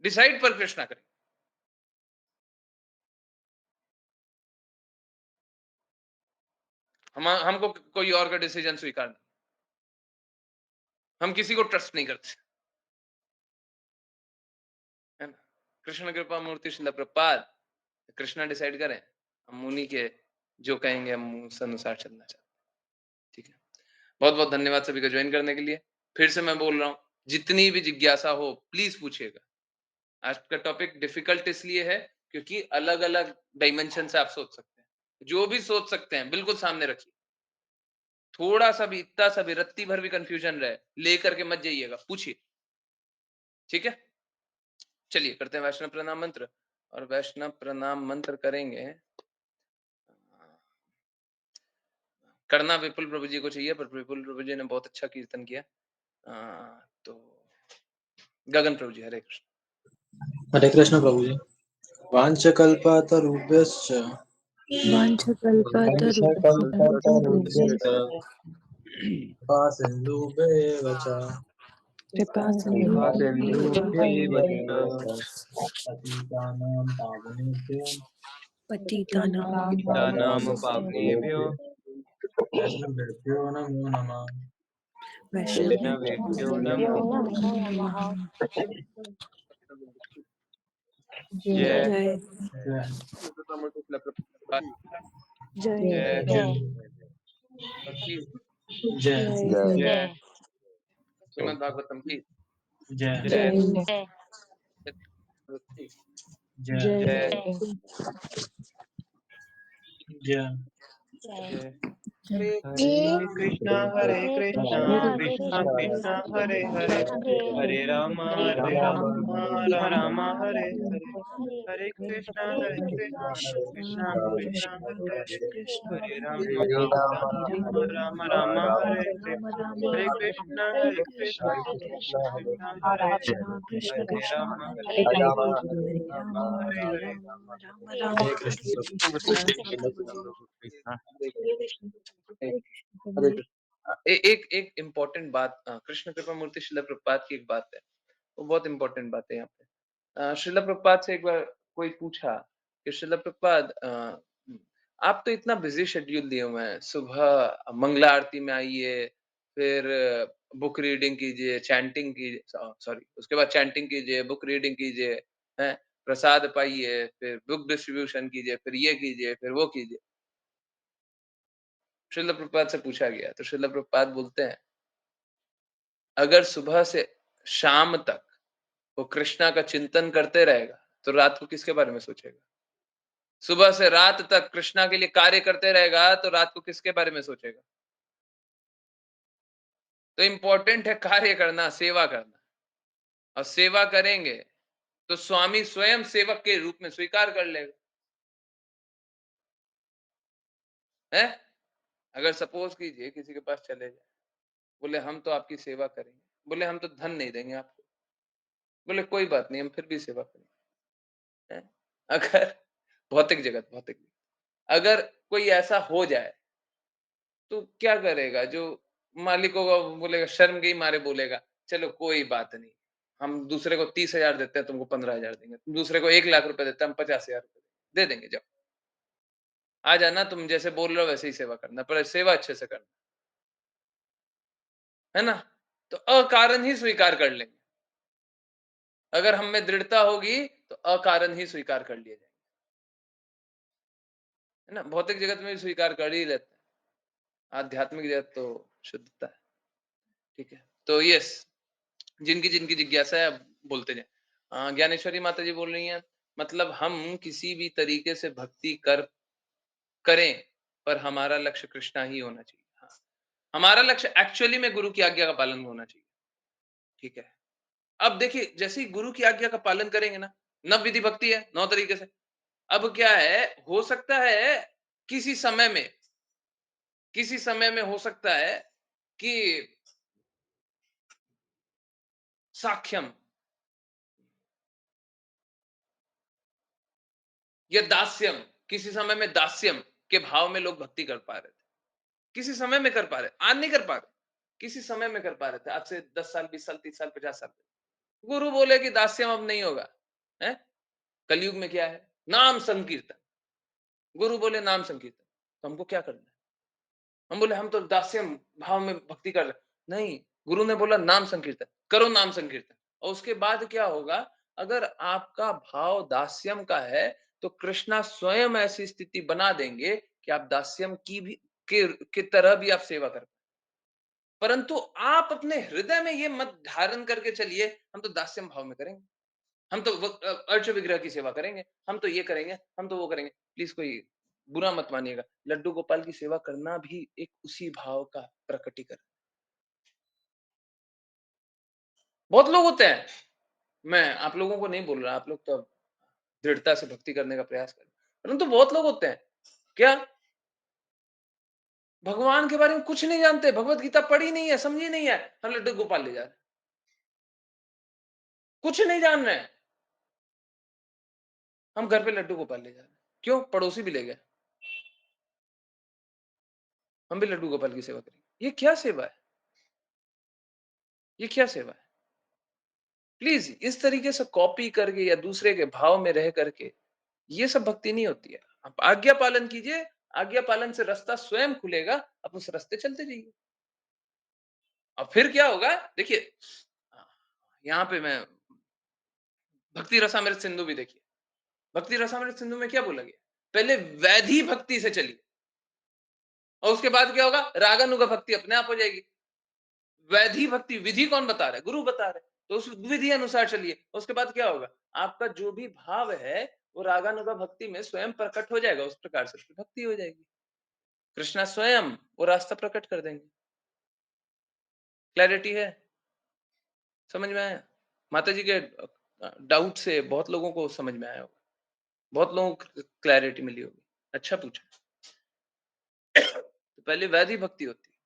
डिसाइड पर कृष्णा करेंगे। हमको कोई और का डिसीजन स्वीकार नहीं, हम किसी को ट्रस्ट नहीं करते, है ना? कृष्ण कृपा मूर्ति शिला प्रभुपाद, कृष्णा डिसाइड करें, हम मुनि के जो कहेंगे हम उस अनुसार चलना चाहते हैं। ठीक है? बहुत बहुत धन्यवाद सभी का ज्वाइन करने के लिए। फिर से मैं बोल रहा हूं, जितनी भी जिज्ञासा हो प्लीज पूछिएगा। आज का टॉपिक डिफिकल्ट इसलिए है क्योंकि अलग अलग डायमेंशन से आप सोच सकते हैं, जो भी सोच सकते हैं बिल्कुल सामने रखिए। थोड़ा सा भी, इतना सा भी, रत्ती भर भी कंफ्यूजन रहे, लेकर के मत जाइएगा, पूछिए। ठीक है? चलिए करते हैं वैष्णव प्रणाम मंत्र, और वैष्णव प्रणाम मंत्र करेंगे, करना विपुल प्रभु जी को चाहिए, पर विपुल प्रभु जी ने बहुत अच्छा कीर्तन किया, तो गगन प्रभु जी। हरे कृष्ण। हरे कृष्ण प्रभु जी। वाञ्छकल्पतरुभ्यश्च वाञ्छकल्पतरुभ्यश्च वाञ्छकल्पतरुभ्यश्च कृपासिन्धुभ्येव च कृपासिन्धुभ्येव पतितानां पावनेभ्यो पतितानां पावनेभ्यो वैष्णवेभ्यो नमो नमः। वैष्णवेभ्यो वैष्णवेभ्यो नमो नमो नमः। नमः। जय जय जय जय जय जय जय जय जय जय श्रीमद् भागवतम की जय जय जय जय जय जय जय जय जय हरे कृष्णा हरे कृष्णा कृष्णा कृष्णा कृष्णा कृष्णा हरे हरे हरे हरे हरे राम हरे राम राम राम हरे हरे हरे हरे कृष्णा हरे कृष्णा कृष्णा हरे कृष्णा कृष्णा हरे हरे कृष्ण हरे हरे राम राम राम हरे हरे राम राम हरे हरे कृष्णा हरे कृष्ण कृष्णा कृष्णा हरे हरे कृष्ण कृष्ण हरे कृष्ण राम हरे हरे हरे हरे राम हरे हरे हरे राम राम राम हरे कृष्ण एक एक इम्पोर्टेंट बात, कृष्ण कृपा मूर्ति शिला प्रभुपाद की एक बात है, वो बहुत इंपॉर्टेंट बात है यहाँ पे। श्रील प्रभुपाद से एक बार कोई पूछा कि श्रील प्रभुपाद, आप तो इतना बिजी शेड्यूल दिए हुए हैं, सुबह मंगला आरती में आइए, फिर बुक रीडिंग कीजिए, चैंटिंग कीजिए, सॉरी उसके बाद चैंटिंग कीजिए, बुक रीडिंग कीजिए, हैं, प्रसाद पाइए, फिर बुक डिस्ट्रीब्यूशन कीजिए, फिर ये कीजिए, फिर वो कीजिए। श्रील प्रभुपाद से पूछा गया तो श्रील प्रभुपाद बोलते हैं, अगर सुबह से शाम तक वो कृष्णा का चिंतन करते रहेगा तो रात को किसके बारे में सोचेगा? सुबह से रात तक कृष्णा के लिए कार्य करते रहेगा तो रात को किसके बारे में सोचेगा? तो इंपॉर्टेंट है कार्य करना, सेवा करना, और सेवा करेंगे तो स्वामी स्वयं सेवक के रूप में स्वीकार कर लेगा, है? अगर सपोज कीजिए किसी के पास चले जाए, बोले हम तो आपकी सेवा करेंगे, बोले हम तो धन नहीं देंगे आपको, बोले कोई बात नहीं, हम फिर भी सेवा करेंगे, है? अगर भौतिक जगत, अगर कोई ऐसा हो जाए तो क्या करेगा? जो मालिक होगा वो बोलेगा, शर्म के मारे बोलेगा, चलो कोई बात नहीं, हम दूसरे को 30,000 देते हैं, तुमको 15,000 देंगे, दूसरे को 1,00,000 रुपए देते हैं, हम 50,000 रुपए दे देंगे, जाओ आ जाना, तुम जैसे बोल रहे हो वैसे ही सेवा करना, पर सेवा अच्छे से करना, है ना? तो अकारण ही स्वीकार कर लेंगे। अगर हम में दृढ़ता होगी तो अकारण ही स्वीकार कर लिए जाएंगे, है ना? भौतिक जगत में भी स्वीकार कर ही लेते हैं, आध्यात्मिक जगत तो शुद्धता है। ठीक है, तो यस, जिनकी जिनकी जिज्ञासा है अब बोलते जाए। ज्ञानेश्वरी माता जी बोल रही हैं, मतलब हम किसी भी तरीके से भक्ति करें, पर हमारा लक्ष्य कृष्णा ही होना चाहिए। हाँ, हमारा लक्ष्य एक्चुअली में गुरु की आज्ञा का पालन होना चाहिए। ठीक है, अब देखिए, जैसे ही गुरु की आज्ञा का पालन करेंगे ना, नव विधि भक्ति है 9 तरीके से। अब क्या है, हो सकता है किसी समय में हो सकता है कि साख्यम या दास्यम, किसी समय में दास्यम के भाव में लोग भक्ति कर पा रहे थे, किसी समय में कर पा रहे, आज नहीं कर पा रहे, किसी समय में कर पा रहे थे, आज से 10 साल, 20 साल, 30 साल, 50 साल। गुरु बोले कि दास्यम अब नहीं होगा, है? कलयुग में क्या है? नाम संकीर्तन। गुरु बोले नाम संकीर्तन, तो हमको क्या करना है? हम बोले हम तो दास्यम भाव में भक्ति कर रहे। नहीं, गुरु ने बोला नाम संकीर्तन करो, नाम संकीर्तन। और उसके बाद क्या होगा? अगर आपका भाव दास्यम का है तो कृष्णा स्वयं ऐसी स्थिति बना देंगे कि आप दास्यम की भी के तरह भी आप सेवा कर, परंतु आप अपने हृदय में ये मत धारण करके चलिए, हम तो दास्यम भाव में करेंगे, हम तो अर्च विग्रह की सेवा करेंगे, हम तो ये करेंगे, हम तो वो करेंगे। प्लीज कोई बुरा मत मानिएगा, लड्डू गोपाल की सेवा करना भी एक उसी भाव का प्रकटीकरण। बहुत लोग होते हैं, मैं आप लोगों को नहीं बोल रहा, आप लोग तो दृढ़ता से भक्ति करने का प्रयास करें, परंतु बहुत लोग होते हैं क्या, भगवान के बारे में कुछ नहीं जानते, भगवत गीता पढ़ी नहीं है, समझी नहीं है, हम लड्डू गोपाल ले जा रहे, कुछ नहीं जान रहे हैं, हम घर पे लड्डू गोपाल ले जा रहे हैं। क्यों? पड़ोसी भी ले गया, हम भी लड्डू गोपाल की सेवा करेंगे। ये क्या सेवा है? ये क्या सेवा है? प्लीज इस तरीके से कॉपी करके या दूसरे के भाव में रह करके ये सब भक्ति नहीं होती है। आप आज्ञा पालन कीजिए, आज्ञा पालन से रास्ता स्वयं खुलेगा, आप उस रास्ते चलते जाइए। अब फिर क्या होगा? देखिए, यहाँ पे मैं भक्ति रसामृत सिंधु भी देखिए। भक्ति रसामृत सिंधु में क्या बोला गया? पहले वैधि भक्ति से चलिए और उसके बाद क्या होगा? रागानुगा भक्ति अपने आप हो जाएगी। वैधि भक्ति, विधि कौन बता रहा है? गुरु बता रहे हैं। तो उस विधि अनुसार चलिए, उसके बाद क्या होगा? आपका जो भी भाव है वो रागानुगा भक्ति में स्वयं प्रकट हो जाएगा, उस प्रकार से उसकी भक्ति हो जाएगी। कृष्णा स्वयं वो रास्ता प्रकट कर देंगे। क्लैरिटी है? समझ में आया? माता जी के डाउट से बहुत लोगों को समझ में आया होगा, बहुत लोगों को क्लैरिटी मिली होगी। अच्छा पूछा। तो पहले वैधि भक्ति होती है,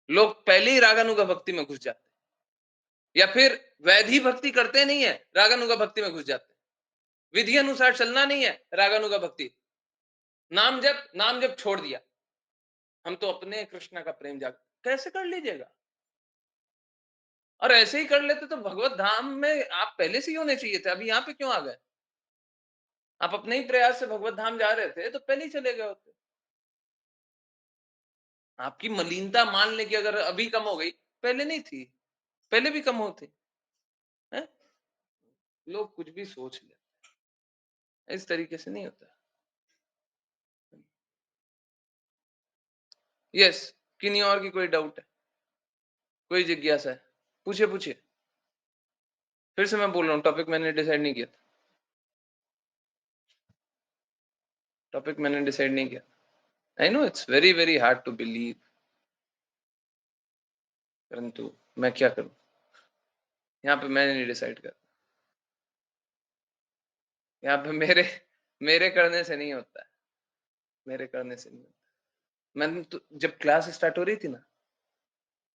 लोग पहले ही रागानुगा भक्ति में घुस जाते हैं, या फिर वैधि भक्ति करते नहीं है, रागानुगा भक्ति में घुस जाते हैं। विधि अनुसार चलना नहीं है, रागानुगा भक्ति। नाम जप छोड़ दिया, हम तो अपने कृष्णा का प्रेम जाग कैसे कर लीजिएगा? और ऐसे ही कर लेते तो भगवत धाम में आप पहले से ही होने चाहिए थे, अभी यहाँ पे क्यों आ गए? आप अपने ही प्रयास से भगवत धाम जा रहे थे तो पहले ही चले गए होते। आपकी मलिनता मान ले कि अगर अभी कम हो गई, पहले नहीं थी, पहले भी कम होती है। लोग कुछ भी सोच ले, इस तरीके से नहीं होता। यस, किन्हीं और की कोई डाउट है, कोई जिज्ञासा है? पूछिए पूछिए। फिर से मैं बोल रहा हूँ, टॉपिक मैंने डिसाइड नहीं किया, टॉपिक मैंने डिसाइड नहीं किया। I know it's very very hard to believe, परंतु मैं क्या करूं? यहाँ पे मैंने नहीं डिसाइड कर, यहाँ पे मेरे करने से नहीं होता है, मेरे करने से नहीं होता। मैंने तो जब क्लास स्टार्ट हो रही थी ना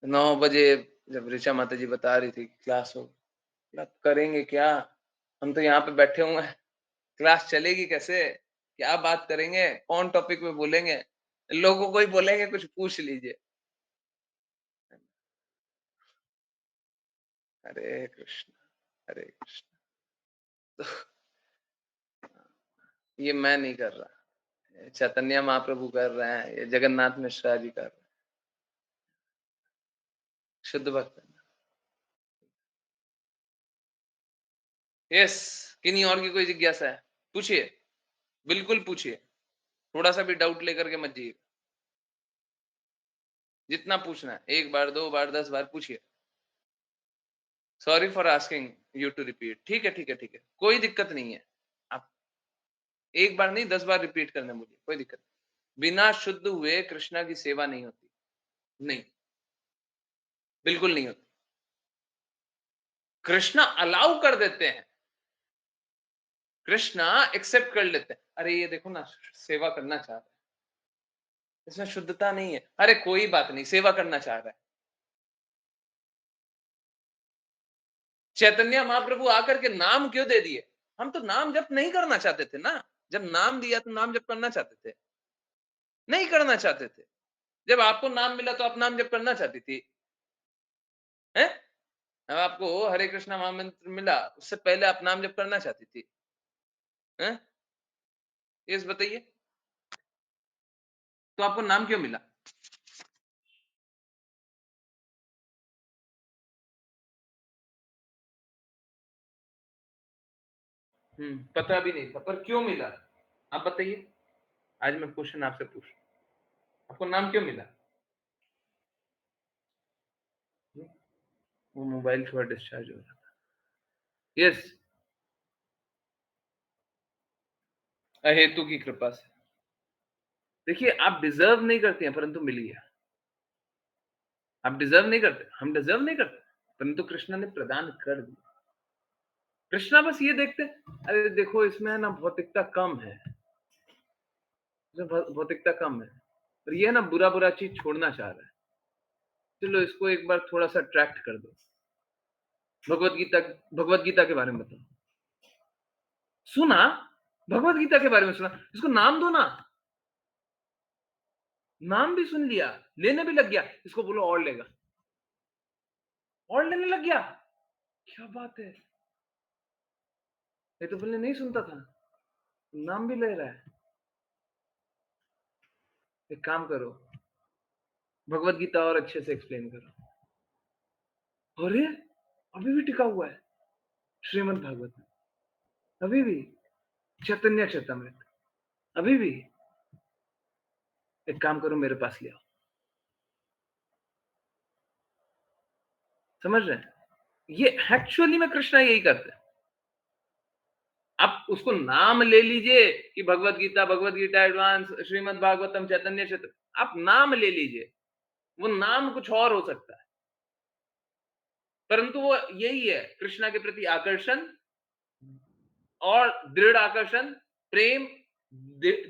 9 बजे, जब ऋचा माता जी बता रही थी क्लास हो, करेंगे क्या, हम तो यहाँ पे बैठे हुए हैं, क्लास चलेगी कैसे, क्या बात करेंगे, कौन टॉपिक पे बोलेंगे, लोगों को ही बोलेंगे कुछ पूछ लीजिए। हरे कृष्ण हरे कृष्ण। तो ये मैं नहीं कर रहा, चैतन्य महाप्रभु कर रहे हैं, ये जगन्नाथ मिश्रा जी कर रहे हैं, शुद्ध भक्त। यस, किन्हीं और की कोई जिज्ञासा है? पूछिए, बिल्कुल पूछिए, थोड़ा सा भी डाउट लेकर के मत जाइए, जितना पूछना है, 1 बार 2 बार 10 बार पूछिए। Sorry for asking you to repeat. ठीक है ठीक है ठीक है, कोई दिक्कत नहीं है। आप 1 बार नहीं 10 बार रिपीट करने मुझे कोई दिक्कत नहीं। बिना शुद्ध हुए कृष्णा की सेवा नहीं होती, नहीं, बिल्कुल नहीं होती। कृष्णा अलाउ कर देते हैं, कृष्णा एक्सेप्ट कर लेते हैं। अरे ये देखो ना, सेवा करना चाह रहा है, इसमें शुद्धता नहीं है, अरे कोई बात नहीं, सेवा करना चाह रहा है। चैतन्य महाप्रभु आकर के नाम क्यों दे दिए? हम तो नाम जप नहीं करना चाहते थे ना। जब नाम दिया तो नाम जप करना चाहते थे? नहीं करना चाहते थे। जब आपको नाम मिला तो आप नाम जप करना चाहती थी, हैं? अब आपको हरे कृष्णा महामंत्र मिला, उससे पहले आप नाम जप करना चाहती थी, हैं? ये बताइए, तो आपको नाम क्यों मिला? पता भी नहीं था, पर क्यों मिला? आप बताइए, आज मैं क्वेश्चन आपसे पूछ रहा हूं, आपको नाम क्यों मिला? वो मोबाइल थोड़ा डिस्चार्ज हो रहा था। यस, अहेतु की कृपा से। देखिए, आप डिजर्व नहीं करते हैं, परंतु मिल गया। आप डिजर्व नहीं करते, हम डिजर्व नहीं करते, परंतु कृष्ण ने प्रदान कर दिया। कृष्णा बस ये देखते, अरे देखो इसमें है ना भौतिकता कम है, भौतिकता कम है, और ये ना बुरा बुरा चीज छोड़ना चाह रहा है, चलो इसको एक बार थोड़ा सा अट्रैक्ट कर दो। भगवत गीता के बारे में बताओ, सुना, भगवत गीता के बारे में सुना, इसको नाम दो ना, नाम भी सुन लिया, लेने भी लग गया, इसको बोलो और लेगा, और लेने लग गया। क्या बात है, ये तो पहले नहीं सुनता था, नाम भी ले रहा है। एक काम करो, भगवत गीता और अच्छे से एक्सप्लेन करो। अरे अभी भी टिका हुआ है श्रीमद् भागवत में, अभी भी चैतन्य चैतामृत, अभी भी। एक काम करो, मेरे पास ले आओ। समझ रहे हैं? ये एक्चुअली में कृष्णा यही करते हैं। आप उसको नाम ले लीजिए कि भगवत गीता एडवांस, श्रीमद् भागवतम, चैतन्य चैतन्य, आप नाम ले लीजिए, वो नाम कुछ और हो सकता है, परंतु वो यही है, कृष्णा के प्रति आकर्षण और दृढ़ आकर्षण, प्रेम,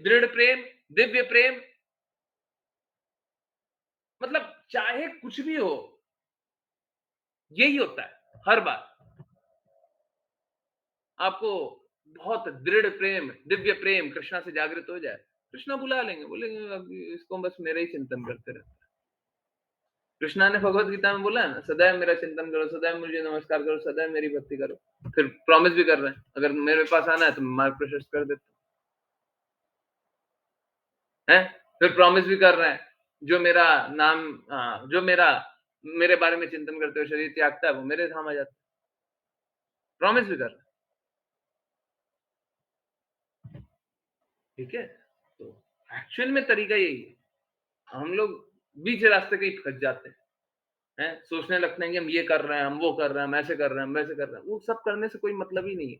दृढ़ प्रेम, दिव्य प्रेम, मतलब चाहे कुछ भी हो, यही होता है हर बार। आपको बहुत दृढ़ प्रेम, दिव्य प्रेम कृष्णा से जागृत हो जाए, कृष्णा बुला लेंगे, बोलेंगे अब इसको बस मेरा ही चिंतन करते रहते हैं। कृष्णा ने भगवत गीता में बोला है ना, सदैव मेरा चिंतन करो, सदैव मुझे नमस्कार करो, सदैव मेरी भक्ति करो। फिर प्रॉमिस भी कर रहे हैं, अगर मेरे पास आना है तो मार्ग प्रशस्त कर देते हैं। फिर प्रॉमिस भी कर रहे हैं, जो मेरा नाम, जो मेरे बारे में चिंतन करते हुए शरीर त्यागता है, वो मेरे धाम आ जाता है। प्रॉमिस भी कर रहे हैं, ठीक है। तो एक्चुअल में तरीका यही है, हम लोग बीच रास्ते कहीं फंस जाते हैं, सोचने लगते हैं कि हम ये कर रहे हैं, हम वो कर रहे हैं, हम ऐसे कर रहे हैं, हम वैसे कर रहे हैं। वो सब करने से कोई मतलब ही नहीं है।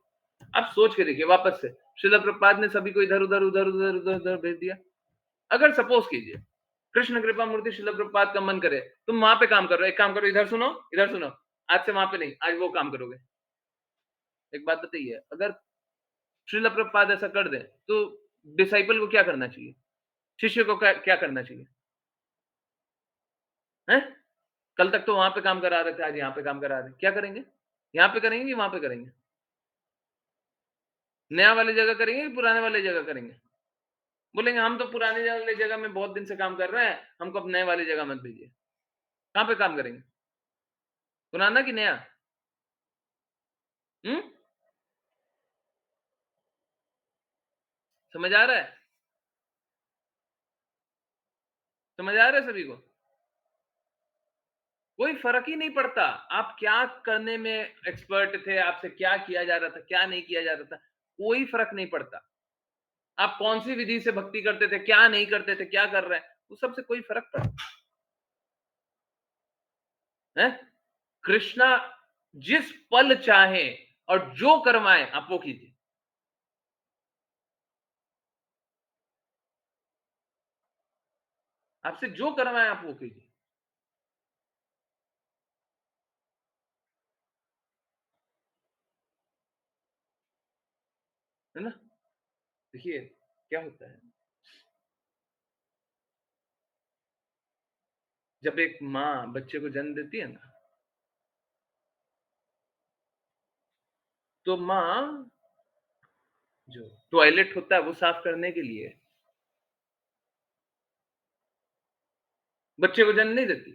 आप सोच के देखिए वापस से, श्रील प्रभुपाद ने सभी को इधर उधर उधर उधर उधर उधर भेज दिया। अगर सपोज कीजिए कृष्ण कृपा मूर्ति श्रील प्रभुपाद का मन करे, तुम वहां पे काम कर रहे हो, एक काम करो, इधर सुनो, इधर सुनो, आज से वहां पे नहीं, आज वो काम करोगे। एक बात बताइए, अगर श्रील प्रभुपाद ऐसा कर दे तो डिसाइपल को क्या करना चाहिए, शिष्य को क्या करना चाहिए? हैं? कल तक तो वहां पे काम करा रहे थे, आज यहाँ पे काम करा रहे हैं, क्या करेंगे? यहाँ पे करेंगे कि वहां पे करेंगे? नया वाली जगह करेंगे कि पुराने वाली जगह करेंगे? बोलेंगे हम तो पुराने वाली जगह में बहुत दिन से काम कर रहे हैं, हमको अब नए वाली जगह मत भेजिए। कहाँ पे काम करेंगे, पुराना कि नया? समझ आ रहा है? समझ आ रहा है सभी को? कोई फर्क ही नहीं पड़ता आप क्या करने में एक्सपर्ट थे, आपसे क्या किया जा रहा था, क्या नहीं किया जा रहा था, कोई फर्क नहीं पड़ता। आप कौन सी विधि से भक्ति करते थे, क्या नहीं करते थे, क्या कर रहे हैं, उस सबसे कोई फर्क पड़ता है? कृष्णा जिस पल चाहे और जो करवाए आप वो कीजिए। आपसे जो करवाए आप वो कीजिए, है ना? देखिए क्या होता है, जब एक माँ बच्चे को जन्म देती है ना, तो माँ जो टॉयलेट होता है वो साफ करने के लिए बच्चे को जन्म नहीं देती,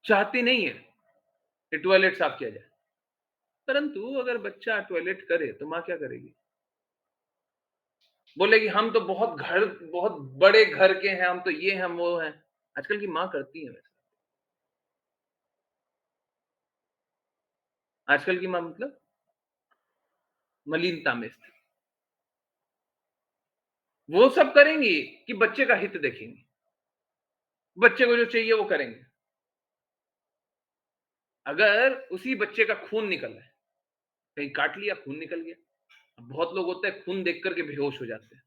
चाहती नहीं है कि टॉयलेट साफ किया जाए। परंतु अगर बच्चा टॉयलेट करे तो माँ क्या करेगी? बोलेगी हम तो बहुत बड़े घर के हैं, हम तो ये हैं वो हैं। आजकल की माँ करती है वैसे, आजकल की माँ मतलब मलिनता में स्थित, वो सब करेंगी कि बच्चे का हित देखेंगी, बच्चे को जो चाहिए वो करेंगे। अगर उसी बच्चे का खून निकल रहा है, कहीं काट लिया खून निकल गया, अब बहुत लोग होते हैं खून देख करके बेहोश हो जाते हैं।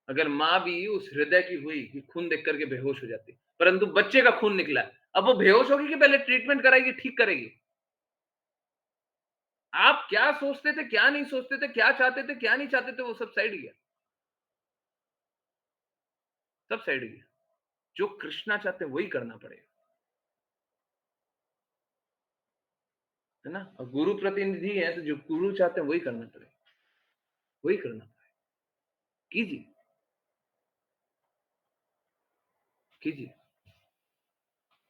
अगर माँ भी उस हृदय की हुई कि खून देख करके बेहोश हो जाती, परंतु बच्चे का खून निकला, अब वो बेहोश होगी कि पहले ट्रीटमेंट कराएगी, ठीक करेगी? आप क्या सोचते थे, क्या नहीं सोचते थे, क्या चाहते थे, क्या नहीं चाहते थे, वो सब साइड गया, सब साइड गया। जो कृष्णा चाहते हैं वही करना पड़ेगा, है ना? और गुरु प्रतिनिधि है तो जो गुरु चाहते हैं वही करना पड़ेगा, वही करना पड़ेगा, कीजिए। कीजिए।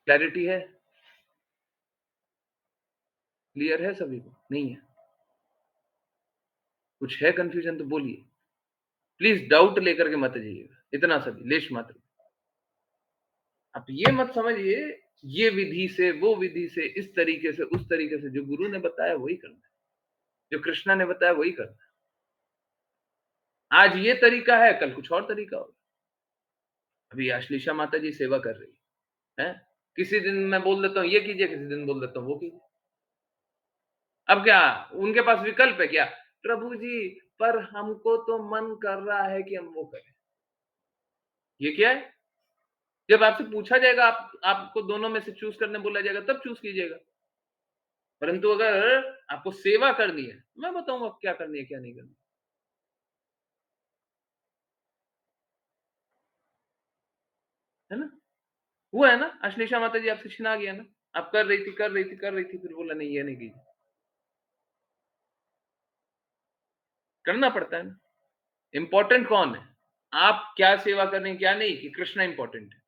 क्लैरिटी है? क्लियर है सभी को? नहीं है? कुछ है कंफ्यूजन तो बोलिए। प्लीज डाउट लेकर के मत जाइएगा, इतना सभी लेश मात्र। आप ये मत समझिए ये विधि से वो विधि से इस तरीके से उस तरीके से, जो गुरु ने बताया वही करना है, जो कृष्णा ने बताया वही करना है। आज ये तरीका है, कल कुछ और तरीका होगा। अभी आश्लेषा माता जी सेवा कर रही है, किसी दिन मैं बोल देता हूँ ये कीजिए, किसी दिन बोल देता हूँ वो कीजिए। अब क्या उनके पास विकल्प है क्या? प्रभु जी पर हमको तो मन कर रहा है कि हम वो करें। ये क्या है? जब आपसे पूछा जाएगा, आपको दोनों में से चूज करने बोला जाएगा, तब चूज कीजिएगा। परंतु अगर आपको सेवा करनी है, मैं बताऊंगा क्या करनी है क्या नहीं करनी है ना। हुआ है ना, अश्लेषा माता जी आपसे छिना गया ना, आप कर रही थी, फिर बोला नहीं ये नहीं कीजिए। करना पड़ता है ना। इंपॉर्टेंट कौन है? आप क्या सेवा कर रहे हैं क्या नहीं, कि कृष्णा इंपॉर्टेंट है।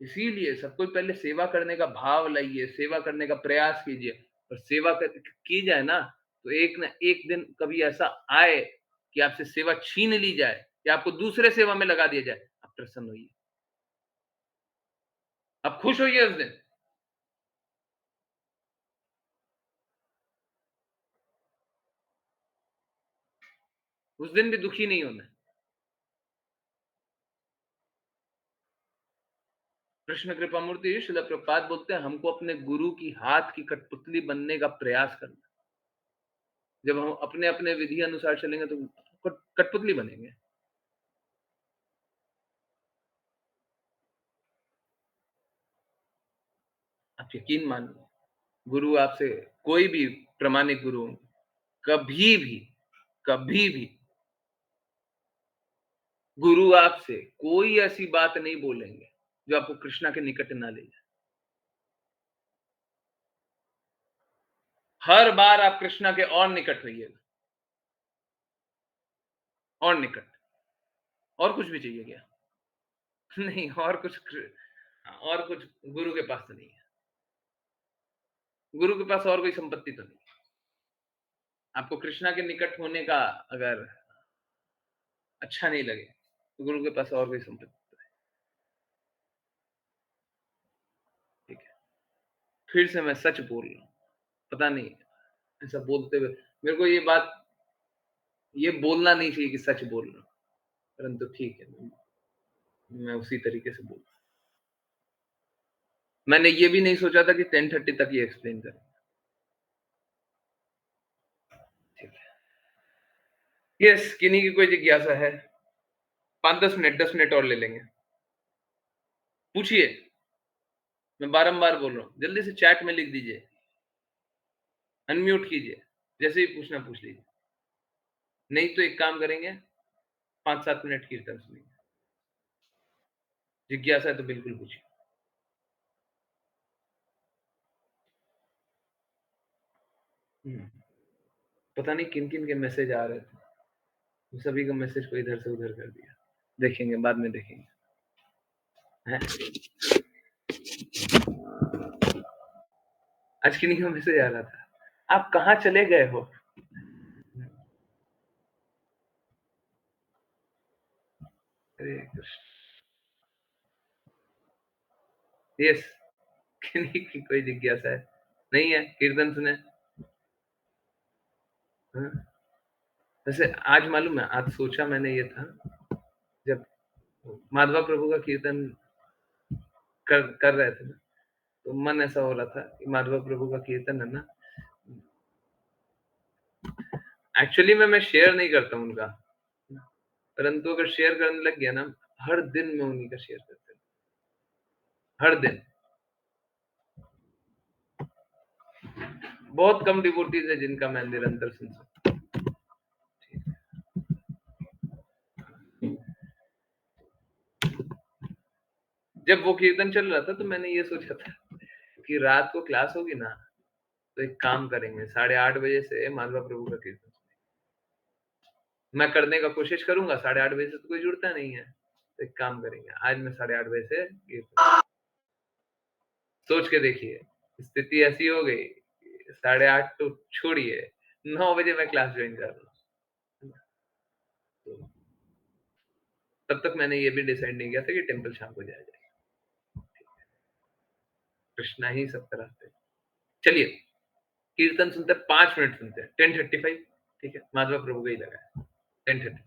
इसीलिए सबको पहले सेवा करने का भाव लाइए, सेवा करने का प्रयास कीजिए। और सेवा की जाए ना, तो एक ना एक दिन कभी ऐसा आए कि आपसे सेवा छीन ली जाए या आपको दूसरे सेवा में लगा दिया जाए, आप प्रसन्न होइए, आप खुश होइए उस दिन। उस दिन भी दुखी नहीं होना है। कृष्ण कृपा मूर्ति श्रील प्रभुपाद बोलते हैं, हमको अपने गुरु की हाथ की कठपुतली बनने का प्रयास करना। जब हम अपने अपने विधि अनुसार चलेंगे तो कठपुतली बनेंगे। आप यकीन मानिए, गुरु आपसे, कोई भी प्रामाणिक गुरु कभी भी गुरु आपसे कोई ऐसी बात नहीं बोलेंगे जो आपको कृष्णा के निकट ना ले जाए। हर बार आप कृष्णा के और निकट होइएगा, और निकट। और कुछ भी चाहिए क्या? नहीं, और कुछ गुरु के पास तो नहीं है। गुरु के पास और कोई संपत्ति तो नहीं। आपको कृष्णा के निकट होने का अगर अच्छा नहीं लगे तो गुरु के पास और कोई संपत्ति तो है। ठीक है, फिर से मैं सच बोल रहा हूं, पता नहीं ऐसा बोलते हुए मेरे को ये बोलना नहीं चाहिए कि सच बोल रहा हूं, परंतु ठीक है, मैं उसी तरीके से बोल। मैंने ये भी नहीं सोचा था कि 10:30 तक ये एक्सप्लेन करूं। ठीक है, यस, किन्हीं की कोई जिज्ञासा है? 10 मिनट और ले लेंगे। पूछिए, मैं बारंबार बोल रहा हूं, जल्दी से चैट में लिख दीजिए, अनम्यूट कीजिए, जैसे ही पूछना पूछ लीजिए। नहीं तो एक काम करेंगे, 5-7 मिनट कीर्तन सुनेंगे। जिज्ञासा है तो बिल्कुल पूछिए। पता नहीं किन किन के मैसेज आ रहे थे, सभी का मैसेज को इधर से उधर कर दिया। देखेंगे, बाद में देखेंगे है? आज किन्हीं का मैसेज आ रहा था, आप कहाँ चले गए हो? हरे कृष्ण। यस, किन्हीं की कोई जिज्ञासा है? नहीं है? कीर्तन सुने? वैसे आज मालूम है, आज सोचा मैंने ये था, जब माधवा प्रभु का कीर्तन कर रहे थे ना, तो मन ऐसा हो रहा था कि माधवा प्रभु का कीर्तन है ना, एक्चुअली मैं शेयर नहीं करता हूं उनका, परंतु अगर शेयर करने लग गया ना, हर दिन मैं उन्हीं का शेयर करता हूं, हर दिन। बहुत कम डिवोटीज है जिनका मैं निरंतर सुन सकता हूं। जब वो कीर्तन चल रहा था तो मैंने ये सोचा था कि रात को क्लास होगी ना, तो एक काम करेंगे, 8:30 बजे से माधवा प्रभु का कीर्तन मैं करने का कोशिश करूंगा। 8:30 बजे से तो कोई जुड़ता नहीं है, तो एक काम करेंगे, आज मैं 8:30 बजे से कीर्तन, सोच के देखिए स्थिति ऐसी हो गई 8:30 तो छोड़िए 9 बजे मैं क्लास ज्वाइन कर रहा हूँ। तो तब तक मैंने ये भी डिसाइड नहीं किया था कि टेम्पल शाम को जाया जाए। कृष्णा ही सब कराते। चलिए कीर्तन सुनते 5 मिनट सुनते हैं 10:35। ठीक है, माधवा प्रभु का ही लगा है 10:35।